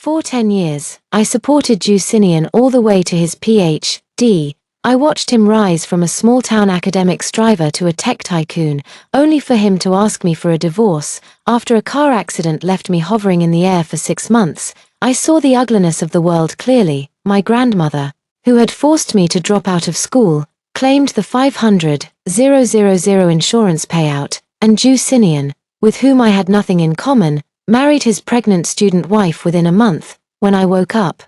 For 10 years, I supported Justinian all the way to his Ph.D. I watched him rise from a small-town academic striver to a tech tycoon, only for him to ask me for a divorce. After a car accident left me hovering in the air for 6 months, I saw the ugliness of the world clearly. My grandmother, who had forced me to drop out of school, claimed the $500,000 insurance payout, and Justinian, with whom I had nothing in common, married his pregnant student wife within a month. When I woke up,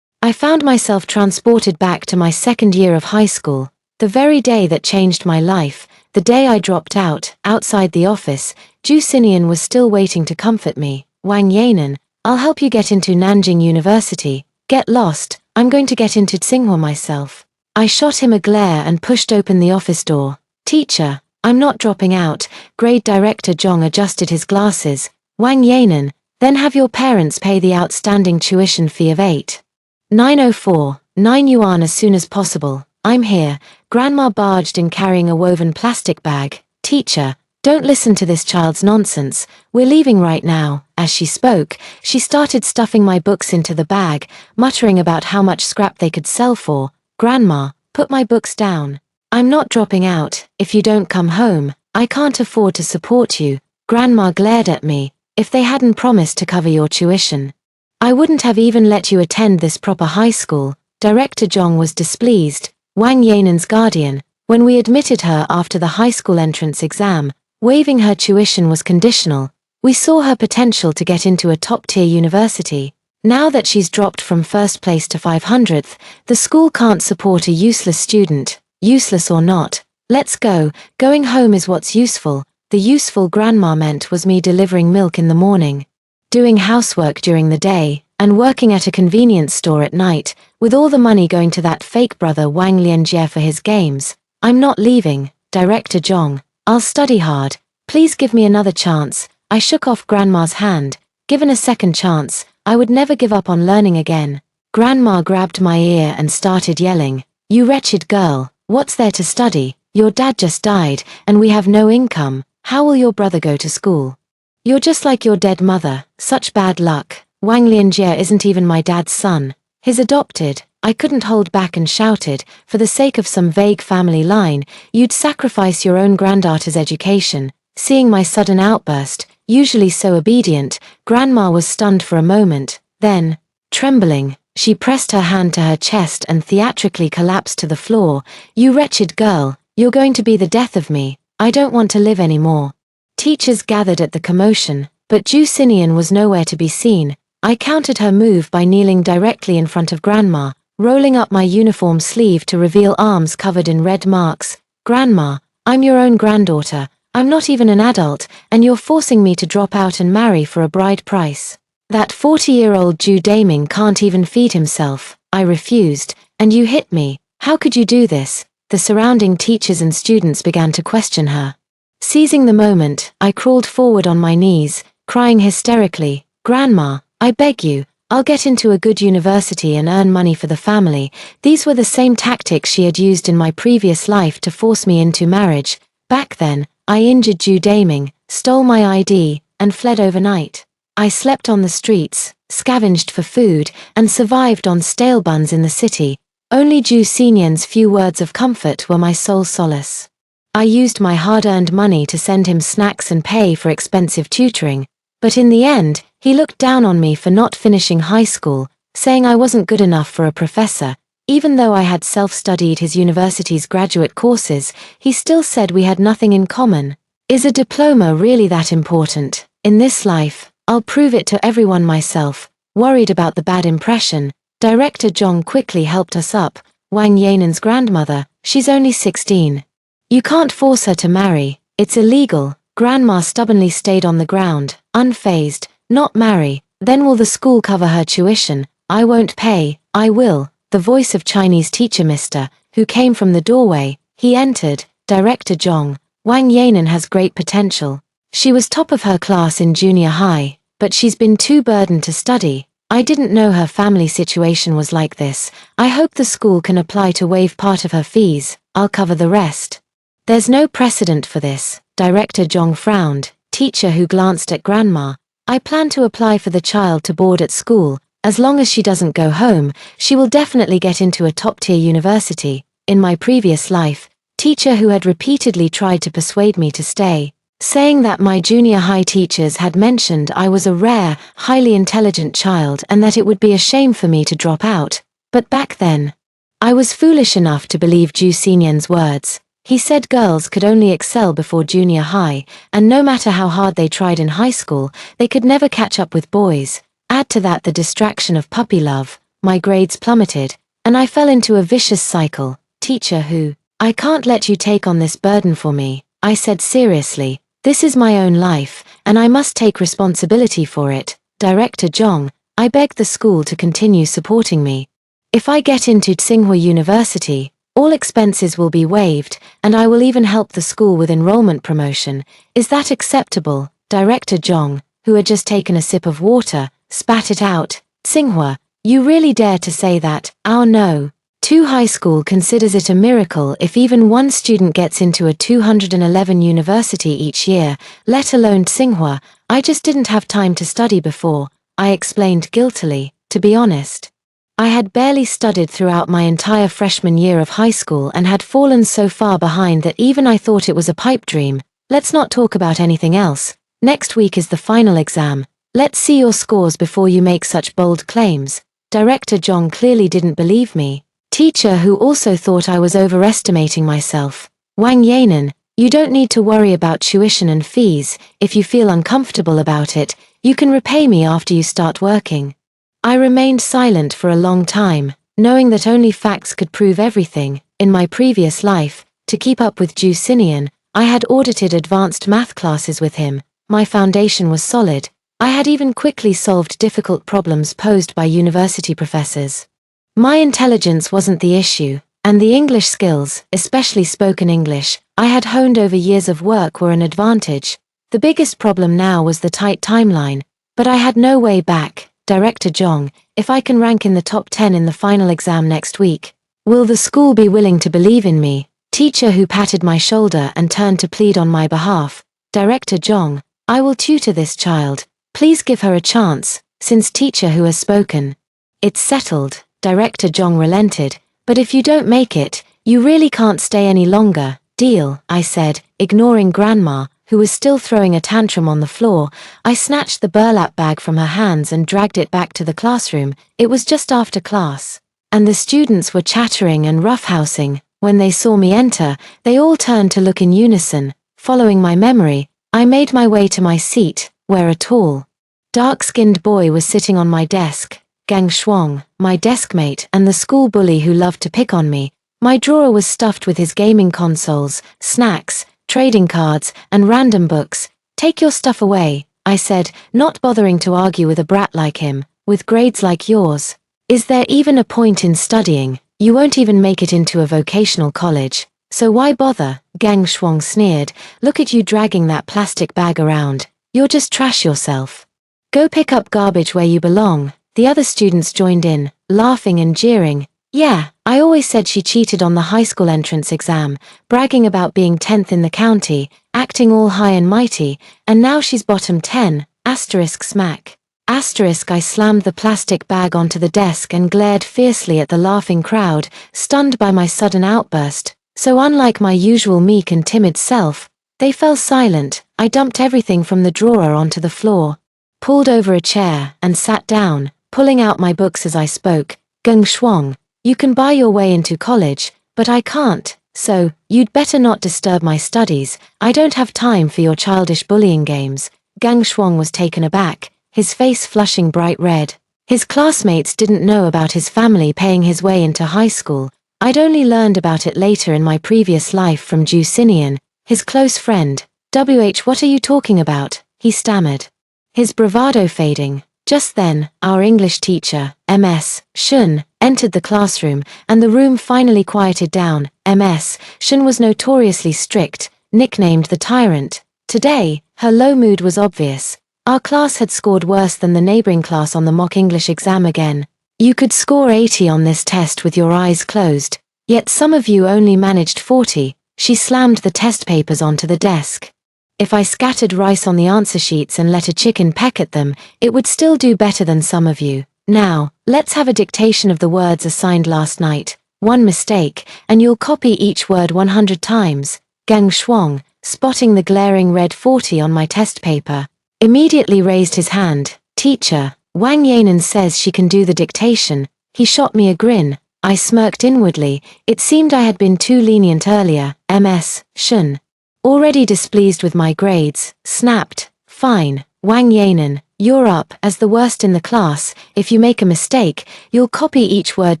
I found myself transported back to my second year of high school, the very day that changed my life. The day I dropped out. Outside the office, Justinian was still waiting to comfort me. Wang Yanan, I'll help you get into Nanjing University. Get lost, I'm going to get into Tsinghua myself. I shot him a glare and pushed open the office door. Teacher, I'm not dropping out. Grade Director Zhong adjusted his glasses. Wang Yanan, then have your parents pay the outstanding tuition fee of 8,904 yuan as soon as possible. I'm here. Grandma barged in carrying a woven plastic bag. Teacher, don't listen to this child's nonsense. We're leaving right now. As she spoke, she started stuffing my books into the bag, muttering about how much scrap they could sell for. Grandma, put my books down. I'm not dropping out. If you don't come home, I can't afford to support you. Grandma glared at me. If they hadn't promised to cover your tuition, I wouldn't have even let you attend this proper high school. Director Zhong was displeased. Wang Yanan's guardian, when we admitted her after the high school entrance exam, waiving her tuition was conditional. We saw her potential to get into a top-tier university. Now that she's dropped from first place to 500th, the school can't support a useless student. Useless or not, let's go. Going home is what's useful. The useful grandma meant was me delivering milk in the morning, doing housework during the day, and working at a convenience store at night, with all the money going to that fake brother Wang Lianjie for his games. I'm not leaving. Director Zhong, I'll study hard. Please give me another chance. I shook off Grandma's hand. Given a second chance, I would never give up on learning again. Grandma grabbed my ear and started yelling. You wretched girl, what's there to study? Your dad just died, and we have no income. How will your brother go to school? You're just like your dead mother. Such bad luck. Wang Lianjie isn't even my dad's son. He's adopted. I couldn't hold back and shouted, for the sake of some vague family line, you'd sacrifice your own granddaughter's education. Seeing my sudden outburst, usually so obedient, Grandma was stunned for a moment. Then, trembling, she pressed her hand to her chest and theatrically collapsed to the floor. You wretched girl, you're going to be the death of me. I don't want to live anymore. Teachers gathered at the commotion, but Justinian was nowhere to be seen. I countered her move by kneeling directly in front of Grandma, rolling up my uniform sleeve to reveal arms covered in red marks. Grandma, I'm your own granddaughter. I'm not even an adult, and you're forcing me to drop out and marry for a bride price. That 40-year-old Jew Daming can't even feed himself. I refused, and you hit me. How could you do this? The surrounding teachers and students began to question her. Seizing the moment, I crawled forward on my knees, crying hysterically, Grandma, I beg you, I'll get into a good university and earn money for the family. These were the same tactics she had used in my previous life to force me into marriage. Back then, I injured Jew Daming, stole my ID, and fled overnight. I slept on the streets, scavenged for food, and survived on stale buns in the city. Only Justinian's few words of comfort were my sole solace. I used my hard-earned money to send him snacks and pay for expensive tutoring, but in the end, he looked down on me for not finishing high school, saying I wasn't good enough for a professor. Even though I had self-studied his university's graduate courses, he still said we had nothing in common. Is a diploma really that important? In this life, I'll prove it to everyone myself. Worried about the bad impression, Director Zhong quickly helped us up. Wang Yanan's grandmother, she's only 16. You can't force her to marry, it's illegal. Grandma stubbornly stayed on the ground, unfazed. Not marry, then will the school cover her tuition? I won't pay. I will. The voice of Chinese teacher Mr., who came from the doorway, he entered. Director Zhong, Wang Yanan has great potential. She was top of her class in junior high, but she's been too burdened to study. I didn't know her family situation was like this. I hope the school can apply to waive part of her fees. I'll cover the rest. There's no precedent for this. Director Zhong frowned. Teacher who glanced at Grandma. I plan to apply for the child to board at school. As long as she doesn't go home, she will definitely get into a top-tier university. In my previous life, teacher who had repeatedly tried to persuade me to stay, saying that my junior high teachers had mentioned I was a rare, highly intelligent child and that it would be a shame for me to drop out. But back then, I was foolish enough to believe Ju Senian's words. He said girls could only excel before junior high, and no matter how hard they tried in high school, they could never catch up with boys. Add to that the distraction of puppy love, my grades plummeted, and I fell into a vicious cycle. Teacher who, I can't let you take on this burden for me, I said seriously. This is my own life, and I must take responsibility for it. Director Zhong, I begged the school to continue supporting me. If I get into Tsinghua University, all expenses will be waived, and I will even help the school with enrollment promotion. Is that acceptable? Director Zhong, who had just taken a sip of water, spat it out. Tsinghua, you really dare to say that? Oh no. High school considers it a miracle if even one student gets into a 211 university each year, let alone Tsinghua. I just didn't have time to study before, I explained guiltily. To be honest, I had barely studied throughout my entire freshman year of high school and had fallen so far behind that even I thought it was a pipe dream. Let's not talk about anything else. Next week is the final exam. Let's see your scores before you make such bold claims. Director Zhong clearly didn't believe me. Teacher who also thought I was overestimating myself. Wang Yanan, you don't need to worry about tuition and fees. If you feel uncomfortable about it, you can repay me after you start working. I remained silent for a long time, knowing that only facts could prove everything. In my previous life, to keep up with Ju Sinian, I had audited advanced math classes with him. My foundation was solid. I had even quickly solved difficult problems posed by university professors. My intelligence wasn't the issue, and the English skills, especially spoken English, I had honed over years of work were an advantage. The biggest problem now was the tight timeline, but I had no way back. Director Zhong, if I can rank in the top 10 in the final exam next week, will the school be willing to believe in me? Teacher who patted my shoulder and turned to plead on my behalf. Director Zhong, I will tutor this child. Please give her a chance, since teacher who has spoken. It's settled. Director Zhong relented, but if you don't make it, you really can't stay any longer. Deal, I said, ignoring Grandma, who was still throwing a tantrum on the floor. I snatched the burlap bag from her hands and dragged it back to the classroom. It was just after class, and the students were chattering and roughhousing. When they saw me enter, they all turned to look in unison. Following my memory, I made my way to my seat, where a tall, dark-skinned boy was sitting on my desk. Gang Shuang, my deskmate and the school bully who loved to pick on me. My drawer was stuffed with his gaming consoles, snacks, trading cards, and random books. Take your stuff away, I said, not bothering to argue with a brat like him. With grades like yours, is there even a point in studying? You won't even make it into a vocational college. So why bother? Gang Shuang sneered. Look at you dragging that plastic bag around. You're just trash yourself. Go pick up garbage where you belong. The other students joined in, laughing and jeering. Yeah, I always said she cheated on the high school entrance exam, bragging about being 10th in the county, acting all high and mighty, and now she's bottom 10, asterisk smack. Asterisk I slammed the plastic bag onto the desk and glared fiercely at the laughing crowd, stunned by my sudden outburst. So unlike my usual meek and timid self, they fell silent. I dumped everything from the drawer onto the floor, pulled over a chair, and sat down, pulling out my books as I spoke. Gang Shuang, you can buy your way into college, but I can't, so, you'd better not disturb my studies. I don't have time for your childish bullying games. Gang Shuang was taken aback, his face flushing bright red. His classmates didn't know about his family paying his way into high school. I'd only learned about it later in my previous life from Ju Sinian, his close friend. What are you talking about? He stammered, his bravado fading. Just then, our English teacher, Ms. Shun, entered the classroom, and the room finally quieted down. Ms. Shun was notoriously strict, nicknamed the Tyrant. Today, her low mood was obvious. Our class had scored worse than the neighboring class on the mock English exam again. You could score 80 on this test with your eyes closed, yet some of you only managed 40. She slammed the test papers onto the desk. If I scattered rice on the answer sheets and let a chicken peck at them, it would still do better than some of you. Now, let's have a dictation of the words assigned last night. One mistake, and you'll copy each word 100 times. Gang Shuang, spotting the glaring red 40 on my test paper, immediately raised his hand. Teacher, Wang Yanan says she can do the dictation. He shot me a grin. I smirked inwardly. It seemed I had been too lenient earlier. Ms. Shun, already displeased with my grades, snapped. Fine, Wang Yanan, you're up as the worst in the class. If you make a mistake, you'll copy each word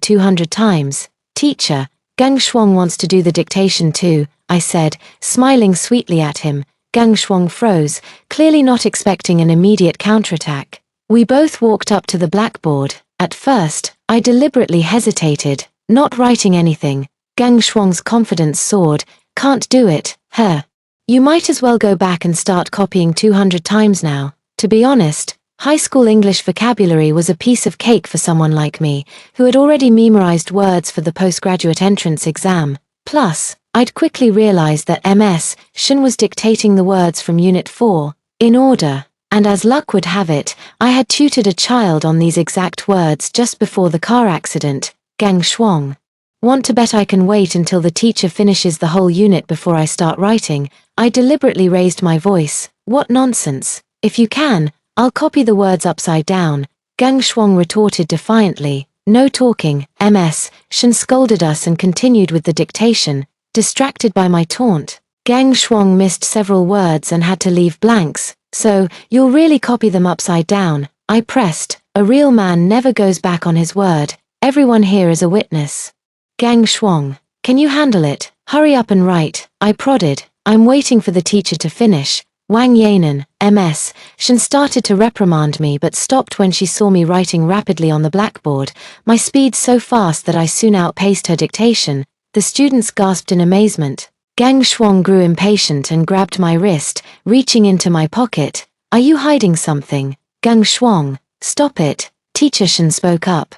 200 times. Teacher, Gang Shuang wants to do the dictation too, I said, smiling sweetly at him. Gang Shuang froze, clearly not expecting an immediate counterattack. We both walked up to the blackboard. At first, I deliberately hesitated, not writing anything. Gang Shuang's confidence soared. Can't do it, huh? You might as well go back and start copying 200 times now. To be honest, high school English vocabulary was a piece of cake for someone like me, who had already memorized words for the postgraduate entrance exam. Plus, I'd quickly realized that Ms. Shun was dictating the words from Unit 4, in order, and as luck would have it, I had tutored a child on these exact words just before the car accident. Gang Shuang. Want to bet I can wait until the teacher finishes the whole unit before I start writing? I deliberately raised my voice. What nonsense. If you can, I'll copy the words upside down. Gang Shuang retorted defiantly. No talking. Ms. Shun scolded us and continued with the dictation, distracted by my taunt. Gang Shuang missed several words and had to leave blanks. So, you'll really copy them upside down? I pressed. A real man never goes back on his word. Everyone here is a witness. Gang Shuang, can you handle it? Hurry up and write. I prodded. I'm waiting for the teacher to finish. Wang Yanan, Ms. Shun started to reprimand me but stopped when she saw me writing rapidly on the blackboard, my speed so fast that I soon outpaced her dictation. The students gasped in amazement. Gang Shuang grew impatient and grabbed my wrist, reaching into my pocket. Are you hiding something? Gang Shuang, stop it. Teacher Shun spoke up.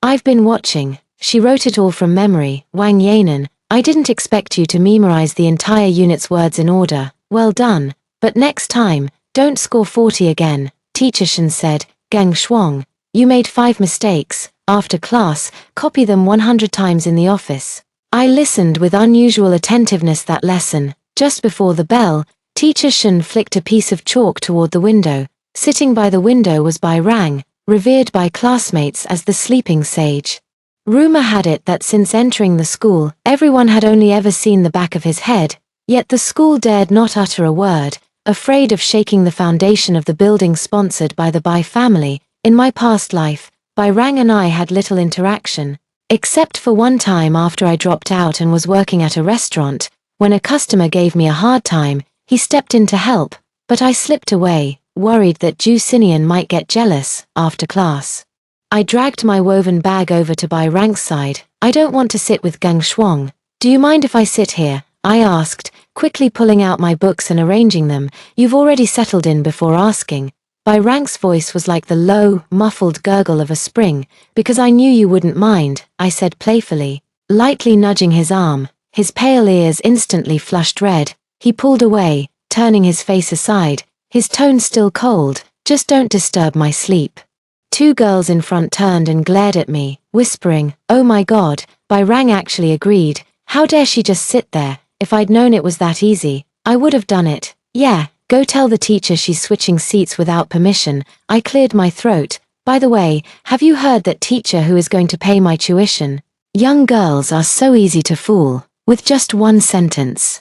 I've been watching. She wrote it all from memory. Wang Yanan, I didn't expect you to memorize the entire unit's words in order. Well done. But next time, don't score 40 again. Teacher Shun said. Gang Shuang, you made 5 mistakes. After class, copy them 100 times in the office. I listened with unusual attentiveness that lesson. Just before the bell, Teacher Shun flicked a piece of chalk toward the window. Sitting by the window was Bai Rang, revered by classmates as the sleeping sage. Rumor had it that since entering the school, everyone had only ever seen the back of his head, yet the school dared not utter a word, afraid of shaking the foundation of the building sponsored by the Bai family. In my past life, Bai Rang and I had little interaction, except for one time after I dropped out and was working at a restaurant. When a customer gave me a hard time, he stepped in to help, but I slipped away, worried that Ju Sinian might get jealous. After class, I dragged my woven bag over to Bai Rang's side. I don't want to sit with Gang Shuang. Do you mind if I sit here? I asked, quickly pulling out my books and arranging them. You've already settled in before asking. Bai Rang's voice was like the low, muffled gurgle of a spring. Because I knew you wouldn't mind, I said playfully, lightly nudging his arm. His pale ears instantly flushed red. He pulled away, turning his face aside, his tone still cold. Just don't disturb my sleep. 2 girls in front turned and glared at me, whispering, oh my god. Bai Rang actually agreed. How dare she just sit there? If I'd known it was that easy, I would have done it. Yeah, go tell the teacher she's switching seats without permission. I cleared my throat. By the way, have you heard that teacher who is going to pay my tuition? Young girls are so easy to fool, with just one sentence.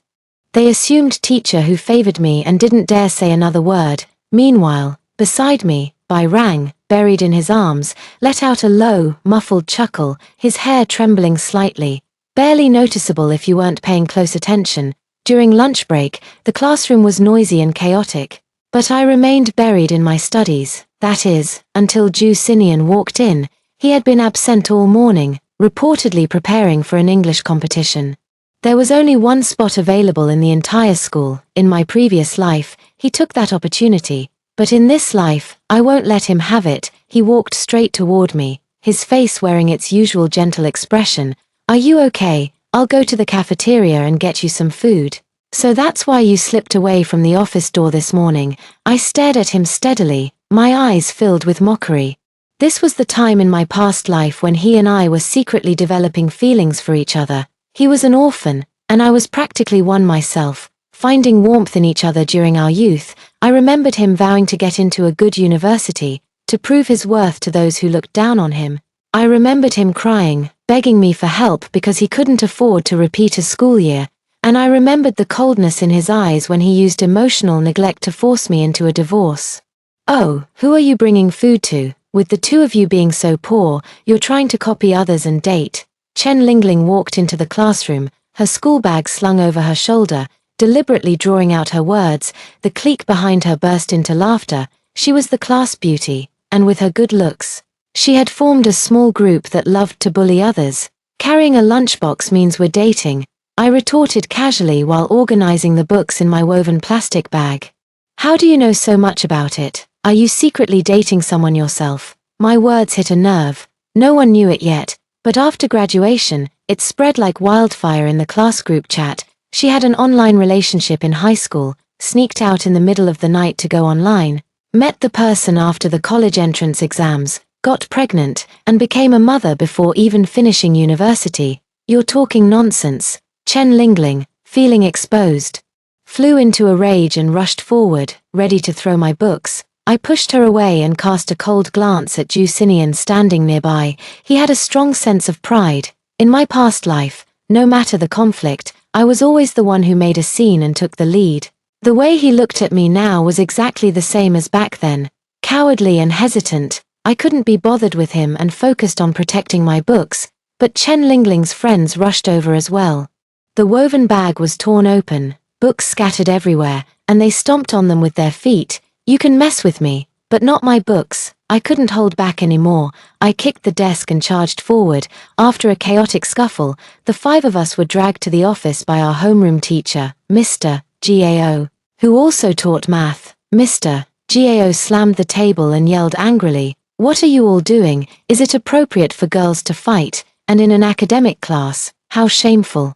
They assumed teacher who favored me and didn't dare say another word. Meanwhile, beside me, Bai Rang, buried in his arms, let out a low, muffled chuckle, his hair trembling slightly. Barely noticeable if you weren't paying close attention. During lunch break, the classroom was noisy and chaotic. But I remained buried in my studies, that is, until Ju Sinian walked in. He had been absent all morning, reportedly preparing for an English competition. There was only one spot available in the entire school. In my previous life, he took that opportunity. But in this life, I won't let him have it. He walked straight toward me, his face wearing its usual gentle expression. Are you okay? I'll go to the cafeteria and get you some food. So that's why you slipped away from the office door this morning. I stared at him steadily, my eyes filled with mockery. This was the time in my past life when he and I were secretly developing feelings for each other. He was an orphan, and I was practically one myself, finding warmth in each other during our youth. I remembered him vowing to get into a good university, to prove his worth to those who looked down on him. I remembered him crying, begging me for help because he couldn't afford to repeat a school year, and I remembered the coldness in his eyes when he used emotional neglect to force me into a divorce. "Oh, who are you bringing food to? With the two of you being so poor, you're trying to copy others and date." Chen Lingling walked into the classroom, her school bag slung over her shoulder, deliberately drawing out her words. The clique behind her burst into laughter. She was the class beauty, and with her good looks, she had formed a small group that loved to bully others. "Carrying a lunchbox means we're dating," I retorted casually while organizing the books in my woven plastic bag. "How do you know so much about it? Are you secretly dating someone yourself?" My words hit a nerve. No one knew it yet, but after graduation, it spread like wildfire in the class group chat. She had an online relationship in high school, sneaked out in the middle of the night to go online, met the person after the college entrance exams, got pregnant, and became a mother before even finishing university. "You're talking nonsense." Chen Lingling, feeling exposed, flew into a rage and rushed forward, ready to throw my books. I pushed her away and cast a cold glance at Ju Xinian standing nearby. He had a strong sense of pride. In my past life, no matter the conflict, I was always the one who made a scene and took the lead. The way he looked at me now was exactly the same as back then, cowardly and hesitant. I couldn't be bothered with him and focused on protecting my books, but Chen Lingling's friends rushed over as well. The woven bag was torn open, books scattered everywhere, and they stomped on them with their feet. "You can mess with me, but not my books." I couldn't hold back anymore. I kicked the desk and charged forward. After a chaotic scuffle, the five of us were dragged to the office by our homeroom teacher, Mr. Gao, who also taught math. Mr. Gao slammed the table and yelled angrily, "What are you all doing? Is it appropriate for girls to fight, and in an academic class? How shameful.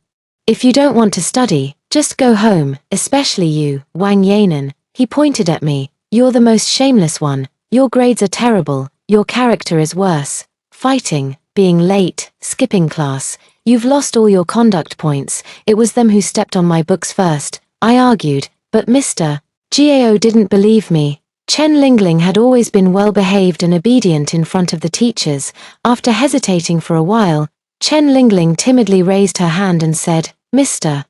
If you don't want to study, just go home, especially you, Wang Yanan." He pointed at me. "You're the most shameless one. Your grades are terrible, your character is worse. Fighting, being late, skipping class. You've lost all your conduct points. It was them who stepped on my books first," I argued, but Mr. Gao didn't believe me. Chen Lingling had always been well-behaved and obedient in front of the teachers. After hesitating for a while, Chen Lingling timidly raised her hand and said, "Mr.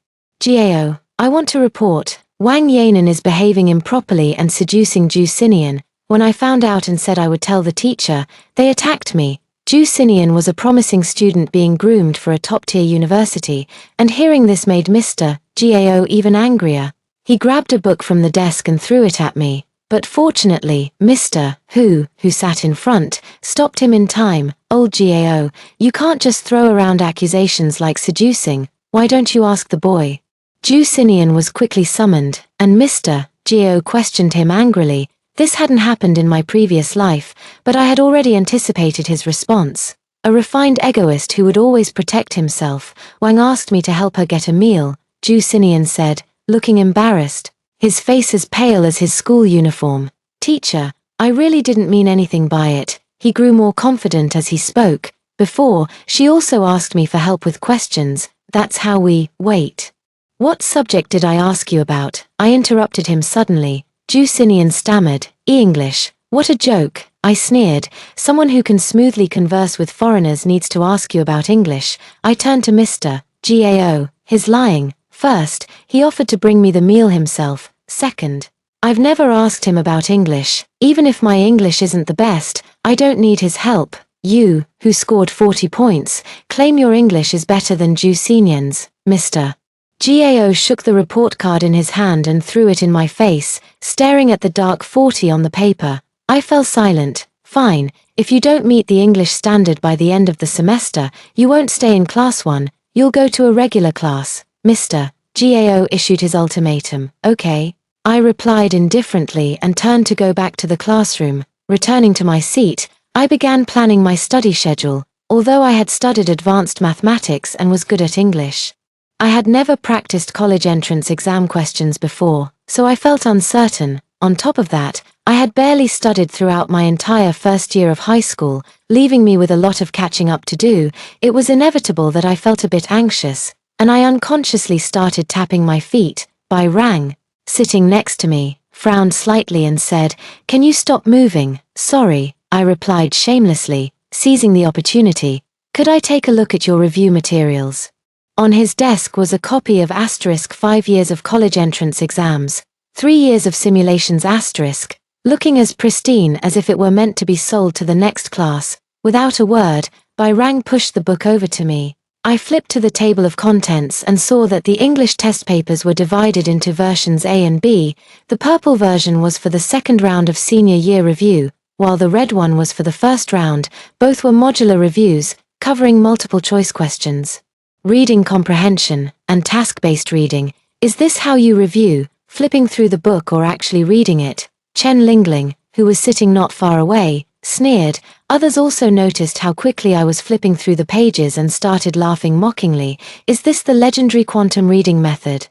Gao, I want to report. Wang Yanan is behaving improperly and seducing Ju Xinian. When I found out and said I would tell the teacher, they attacked me." Ju Xinian was a promising student being groomed for a top-tier university, and hearing this made Mr. Gao even angrier. He grabbed a book from the desk and threw it at me, but fortunately, Mr. who sat in front, stopped him in time. "Old Gao, you can't just throw around accusations like seducing. Why don't you ask the boy?" Ju Xinian was quickly summoned, and Mr. Gao questioned him angrily. This hadn't happened in my previous life, but I had already anticipated his response. A refined egoist who would always protect himself, Wang asked me to help her get a meal, Ju Xinian said, looking embarrassed, his face as pale as his school uniform. "Teacher, I really didn't mean anything by it." He grew more confident as he spoke. "Before, she also asked me for help with questions. That's how we, wait. What subject did I ask you about?" I interrupted him suddenly. Ju Xinian stammered, "English." "What a joke," I sneered. "Someone who can smoothly converse with foreigners needs to ask you about English." I turned to Mr. Gao. His lying. First, he offered to bring me the meal himself. Second, I've never asked him about English. Even if my English isn't the best, I don't need his help. You, who scored 40 points, claim your English is better than Ju Xinian's. Mr. Gao shook the report card in his hand and threw it in my face, staring at the dark 40 on the paper. I fell silent. "Fine, if you don't meet the English standard by the end of the semester, you won't stay in class 1, you'll go to a regular class." Mr. Gao issued his ultimatum. "Okay." I replied indifferently and turned to go back to the classroom. Returning to my seat, I began planning my study schedule. Although I had studied advanced mathematics and was good at English, I had never practiced college entrance exam questions before, so I felt uncertain. On top of that, I had barely studied throughout my entire first year of high school, leaving me with a lot of catching up to do. It was inevitable that I felt a bit anxious, and I unconsciously started tapping my feet. Bai rang, sitting next to me, frowned slightly and said, "Can you stop moving?" "Sorry," I replied shamelessly, seizing the opportunity. "Could I take a look at your review materials?" On his desk was a copy of * 5 years of college entrance exams, 3 years of simulations *, looking as pristine as if it were meant to be sold to the next class. Without a word, Bai rang pushed the book over to me. I flipped to the table of contents and saw that the English test papers were divided into versions A and B. The purple version was for the second round of senior year review, while the red one was for the first round. Both were modular reviews, covering multiple choice questions, reading comprehension, and task-based reading. "Is this how you review, flipping through the book or actually reading it?" Chen Lingling, who was sitting not far away, sneered. Others also noticed how quickly I was flipping through the pages and started laughing mockingly. "Is this the legendary quantum reading method?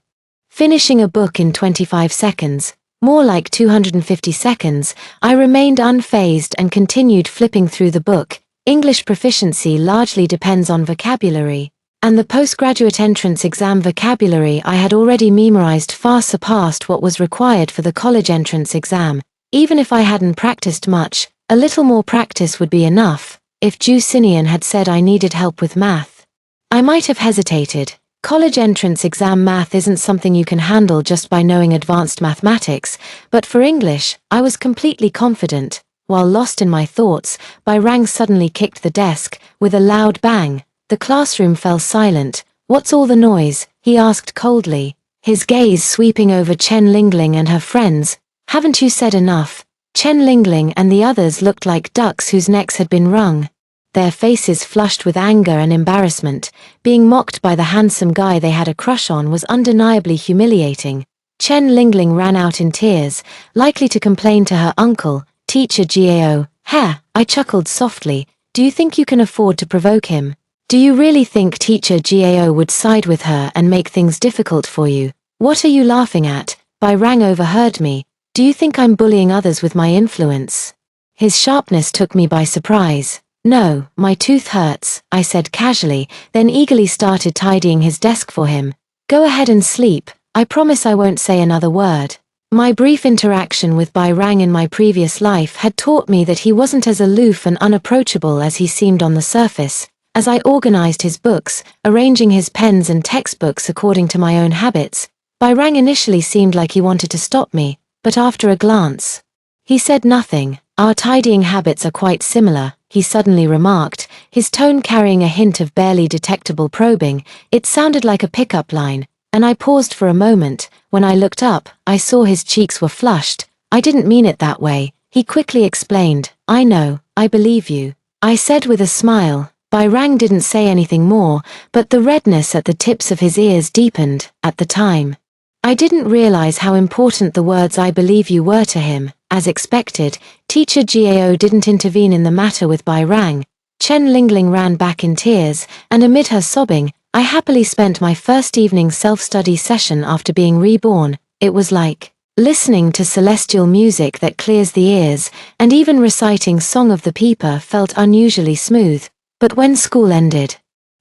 Finishing a book in 25 seconds, more like 250 seconds, I remained unfazed and continued flipping through the book. English proficiency largely depends on vocabulary, and the postgraduate entrance exam vocabulary I had already memorized far surpassed what was required for the college entrance exam. Even if I hadn't practiced much, a little more practice would be enough. If Ju Sinian had said I needed help with math, I might have hesitated. College entrance exam math isn't something you can handle just by knowing advanced mathematics, but for English, I was completely confident. While lost in my thoughts, Bai rang suddenly kicked the desk. With a loud bang, the classroom fell silent. "What's all the noise?" he asked coldly, his gaze sweeping over Chen Lingling and her friends. "Haven't you said enough?" Chen Lingling and the others looked like ducks whose necks had been wrung, their faces flushed with anger and embarrassment. Being mocked by the handsome guy they had a crush on was undeniably humiliating. Chen Lingling ran out in tears, likely to complain to her uncle, Teacher Gao. "Heh," I chuckled softly, "do you think you can afford to provoke him? Do you really think Teacher Gao would side with her and make things difficult for you? What are you laughing at?" Bai rang overheard me. "Do you think I'm bullying others with my influence?" His sharpness took me by surprise. "No, my tooth hurts," I said casually, then eagerly started tidying his desk for him. "Go ahead and sleep. I promise I won't say another word." My brief interaction with Bai rang in my previous life had taught me that he wasn't as aloof and unapproachable as he seemed on the surface. As I organized his books, arranging his pens and textbooks according to my own habits, Bai rang initially seemed like he wanted to stop me, but after a glance, he said nothing. "Our tidying habits are quite similar," he suddenly remarked, his tone carrying a hint of barely detectable probing. It sounded like a pickup line, and I paused for a moment. When I looked up, I saw his cheeks were flushed. "I didn't mean it that way," he quickly explained. "I know, I believe you," I said with a smile. Bai rang didn't say anything more, but the redness at the tips of his ears deepened. At the time, I didn't realize how important the words "I believe you" were to him. As expected, Teacher Gao didn't intervene in the matter with Bai rang. Chen Lingling ran back in tears, and amid her sobbing, I happily spent my first evening self-study session after being reborn. It was like listening to celestial music that clears the ears, and even reciting Song of the Peeper felt unusually smooth. But when school ended,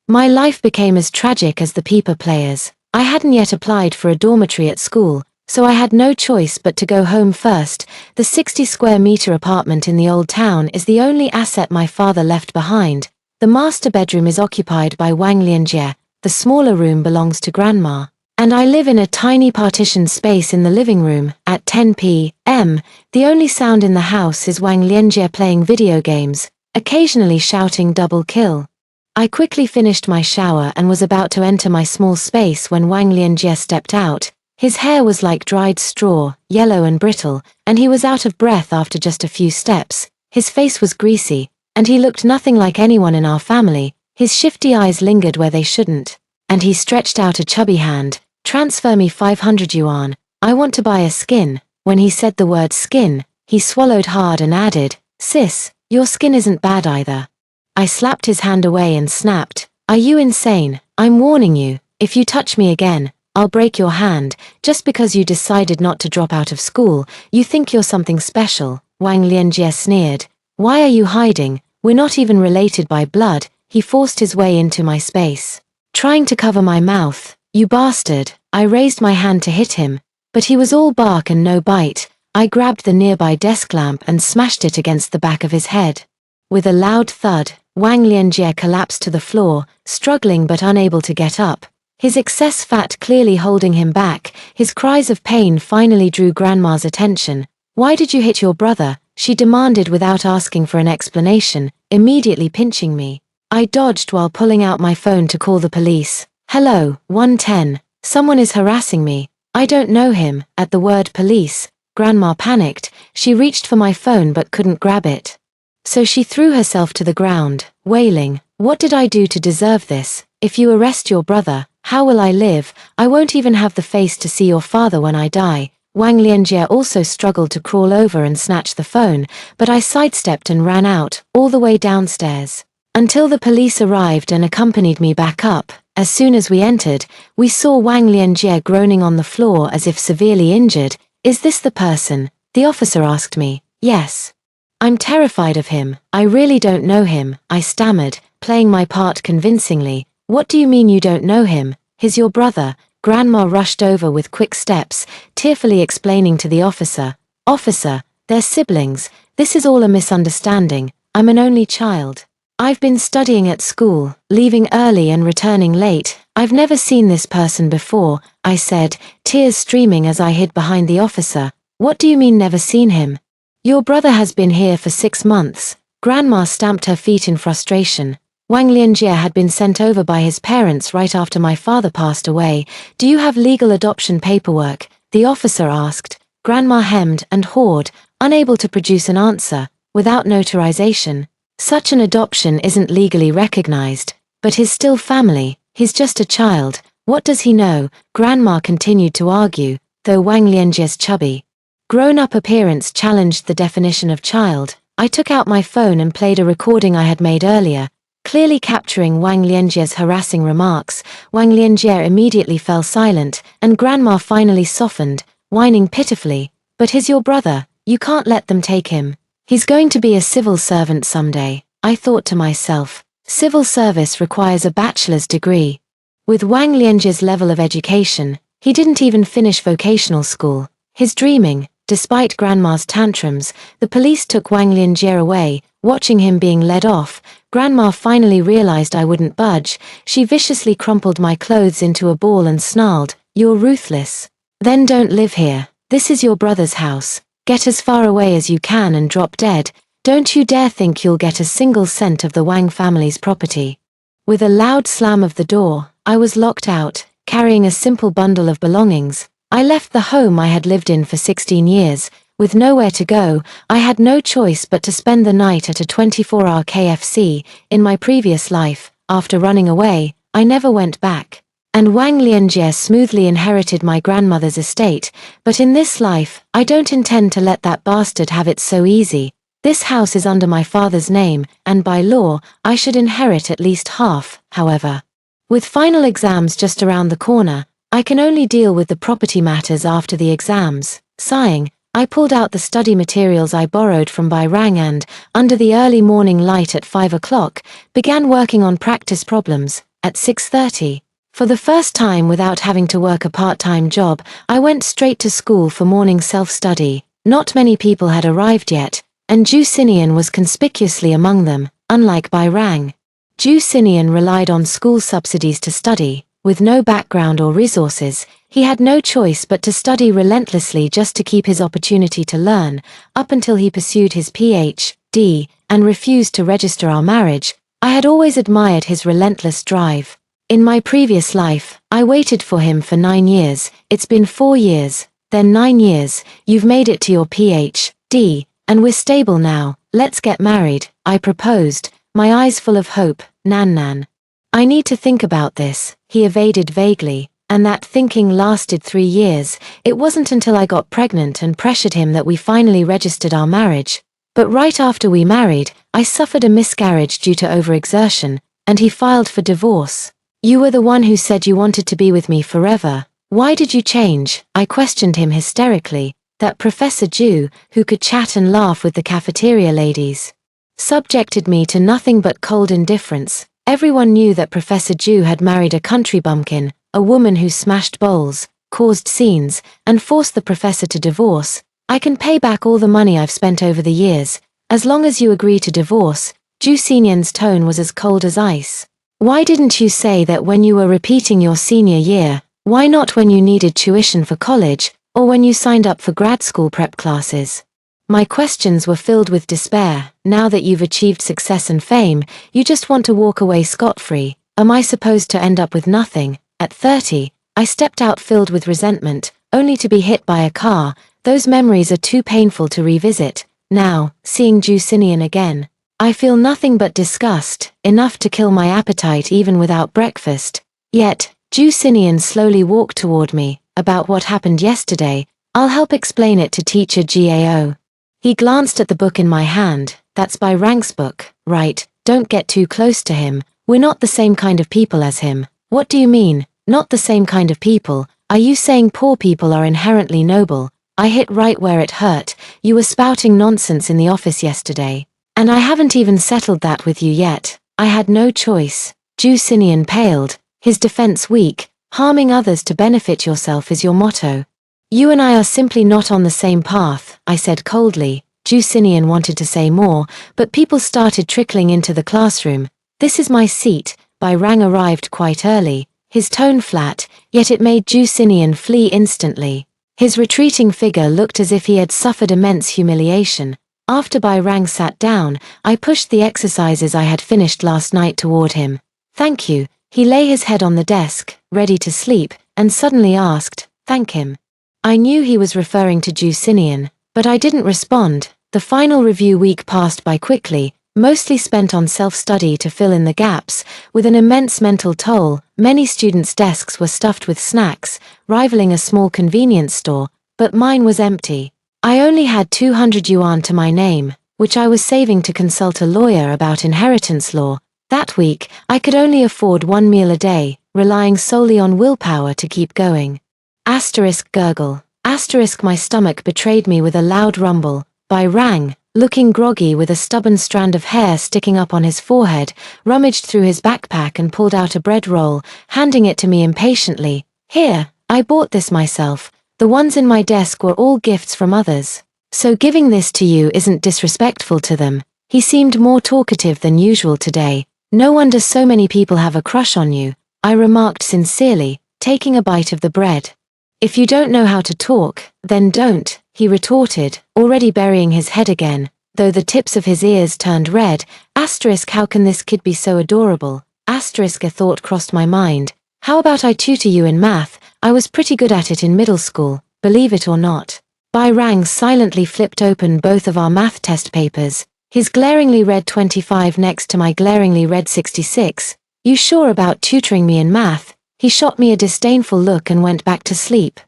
my life became as tragic as the Peeper players. I hadn't yet applied for a dormitory at school, so I had no choice but to go home first. The 60-square-meter apartment in the old town is the only asset my father left behind. The master bedroom is occupied by Wang Lianjie, the smaller room belongs to Grandma, and I live in a tiny partitioned space in the living room. At 10 p.m., the only sound in the house is Wang Lianjie playing video games, occasionally shouting "double kill." I quickly finished my shower and was about to enter my small space when Wang Lianjie stepped out. His hair was like dried straw, yellow and brittle, and he was out of breath after just a few steps. His face was greasy, and he looked nothing like anyone in our family. His shifty eyes lingered where they shouldn't, and he stretched out a chubby hand. "Transfer me 500 yuan. I want to buy a skin." When he said the word skin, he swallowed hard and added, "Sis, your skin isn't bad either." I slapped his hand away and snapped, "Are you insane? I'm warning you, if you touch me again, I'll break your hand. Just because you decided not to drop out of school, you think you're something special, Wang Lianjie sneered. Why are you hiding? We're not even related by blood. He forced his way into my space, trying to cover my mouth. You bastard. I raised my hand to hit him, but he was all bark and no bite. I grabbed the nearby desk lamp and smashed it against the back of his head. With a loud thud, Wang Lianjie collapsed to the floor, struggling but unable to get up. His excess fat clearly holding him back. His cries of pain finally drew Grandma's attention. Why did you hit your brother? She demanded without asking for an explanation, immediately pinching me. I dodged while pulling out my phone to call the police. Hello, 110. Someone is harassing me. I don't know him. At the word police, Grandma panicked. She reached for my phone but couldn't grab it. So she threw herself to the ground, wailing, "What did I do to deserve this? If you arrest your brother, how will I live? I won't even have the face to see your father when I die." Wang Lianjie also struggled to crawl over and snatch the phone, but I sidestepped and ran out, all the way downstairs, until the police arrived and accompanied me back up. As soon as we entered, we saw Wang Lianjie groaning on the floor as if severely injured. "Is this the person?" the officer asked me. "Yes." "I'm terrified of him. I really don't know him," I stammered, playing my part convincingly. "What do you mean you don't know him? He's your brother." Grandma rushed over with quick steps, tearfully explaining to the officer. "Officer, they're siblings. This is all a misunderstanding. I'm an only child. I've been studying at school, leaving early and returning late. I've never seen this person before," I said, tears streaming as I hid behind the officer. "What do you mean never seen him? Your brother has been here for 6 months. Grandma stamped her feet in frustration. Wang Lianjie had been sent over by his parents right after my father passed away. "Do you have legal adoption paperwork?" the officer asked. Grandma hemmed and hawed, unable to produce an answer. "Without notarization, such an adoption isn't legally recognized. But he's still family. He's just a child. What does he know?" Grandma continued to argue, though Wang Lianjie's chubby, grown-up appearance challenged the definition of child. I took out my phone and played a recording I had made earlier, clearly capturing Wang Lianjie's harassing remarks. Wang Lianjie immediately fell silent, and Grandma finally softened, whining pitifully. "But he's your brother. You can't let them take him. He's going to be a civil servant someday." I thought to myself, civil service requires a bachelor's degree. With Wang Lianjie's level of education, he didn't even finish vocational school. His dreaming. Despite Grandma's tantrums, the police took Wang Lianjie away. Watching him being led off, Grandma finally realized I wouldn't budge. She viciously crumpled my clothes into a ball and snarled, "You're ruthless. Then don't live here. This is your brother's house. Get as far away as you can and drop dead. Don't you dare think you'll get a single cent of the Wang family's property." With a loud slam of the door, I was locked out, carrying a simple bundle of belongings. I left the home I had lived in for 16 years. With nowhere to go, I had no choice but to spend the night at a 24-hour KFC. In my previous life, after running away, I never went back. And Wang Lianjie smoothly inherited my grandmother's estate, but in this life, I don't intend to let that bastard have it so easy. This house is under my father's name, and by law, I should inherit at least half. However, with final exams just around the corner, I can only deal with the property matters after the exams. Sighing, I pulled out the study materials I borrowed from Bairang and, under the early morning light at 5 o'clock, began working on practice problems. At 6:30, for the first time without having to work a part-time job, I went straight to school for morning self-study. Not many people had arrived yet, and Ju Sinian was conspicuously among them. Unlike Bairang, Ju Sinian relied on school subsidies to study. With no background or resources, he had no choice but to study relentlessly just to keep his opportunity to learn, up until he pursued his Ph.D. and refused to register our marriage. I had always admired his relentless drive. In my previous life, I waited for him for 9 years. It's been 4 years, then 9 years. "You've made it to your Ph.D., and we're stable now. Let's get married," I proposed, my eyes full of hope. Nan. "I need to think about this," he evaded vaguely, and that thinking lasted 3 years. It wasn't until I got pregnant and pressured him that we finally registered our marriage. But right after we married, I suffered a miscarriage due to overexertion, and he filed for divorce. "You were the one who said you wanted to be with me forever," Why did you change? I questioned him hysterically. That Professor Ju, who could chat and laugh with the cafeteria ladies, subjected me to nothing but cold indifference. Everyone knew that Professor Ju had married a country bumpkin, a woman who smashed bowls, caused scenes, and forced the professor to divorce. I can pay back all the money I've spent over the years, as long as you agree to divorce. Ju Senior's tone was as cold as ice. Why didn't you say that when you were repeating your senior year? Why not when you needed tuition for college, or when you signed up for grad school prep classes? My questions were filled with despair. Now that you've achieved success and fame, you just want to walk away scot-free. Am I supposed to end up with nothing? At 30, I stepped out filled with resentment, only to be hit by a car. Those memories are too painful to revisit. Now, seeing Ju Sinian again, I feel nothing but disgust, enough to kill my appetite even without breakfast. Yet, Ju Sinian slowly walked toward me. About what happened yesterday, I'll help explain it to Teacher Gao. He glanced at the book in my hand. That's by Rank's book, right? Don't get too close to him. We're not the same kind of people as him. What do you mean, not the same kind of people? Are you saying poor people are inherently noble? I hit right where it hurt. You were spouting nonsense in the office yesterday. And I haven't even settled that with you yet. I had no choice. Ju Sinian paled, his defense weak. Harming others to benefit yourself is your motto. You and I are simply not on the same path, I said coldly. Ju Sinian wanted to say more, but people started trickling into the classroom. This is my seat. Bai Rang arrived quite early, his tone flat, yet it made Ju Sinian flee instantly. His retreating figure looked as if he had suffered immense humiliation. After Bai Rang sat down, I pushed the exercises I had finished last night toward him. Thank you. He lay his head on the desk, ready to sleep, and suddenly asked, thank him. I knew he was referring to Ju Sinian, but I didn't respond. The final review week passed by quickly, mostly spent on self-study to fill in the gaps, with an immense mental toll. Many students' desks were stuffed with snacks, rivaling a small convenience store, but mine was empty. I only had 200 yuan to my name, which I was saving to consult a lawyer about inheritance law. That week, I could only afford one meal a day, relying solely on willpower to keep going. Asterisk gurgle. Asterisk my stomach betrayed me with a loud rumble. Bai Rang, looking groggy with a stubborn strand of hair sticking up on his forehead, rummaged through his backpack and pulled out a bread roll, handing it to me impatiently. Here, I bought this myself. The ones in my desk were all gifts from others. So giving this to you isn't disrespectful to them. He seemed more talkative than usual today. No wonder so many people have a crush on you, I remarked sincerely, taking a bite of the bread. If you don't know how to talk, then don't, he retorted, already burying his head again, though the tips of his ears turned red. Asterisk how can this kid be so adorable? Asterisk a thought crossed my mind. How about I tutor you in math? I was pretty good at it in middle school, believe it or not. Bai Rang silently flipped open both of our math test papers, his glaringly red 25 next to my glaringly red 66. You sure about tutoring me in math? He shot me a disdainful look and went back to sleep.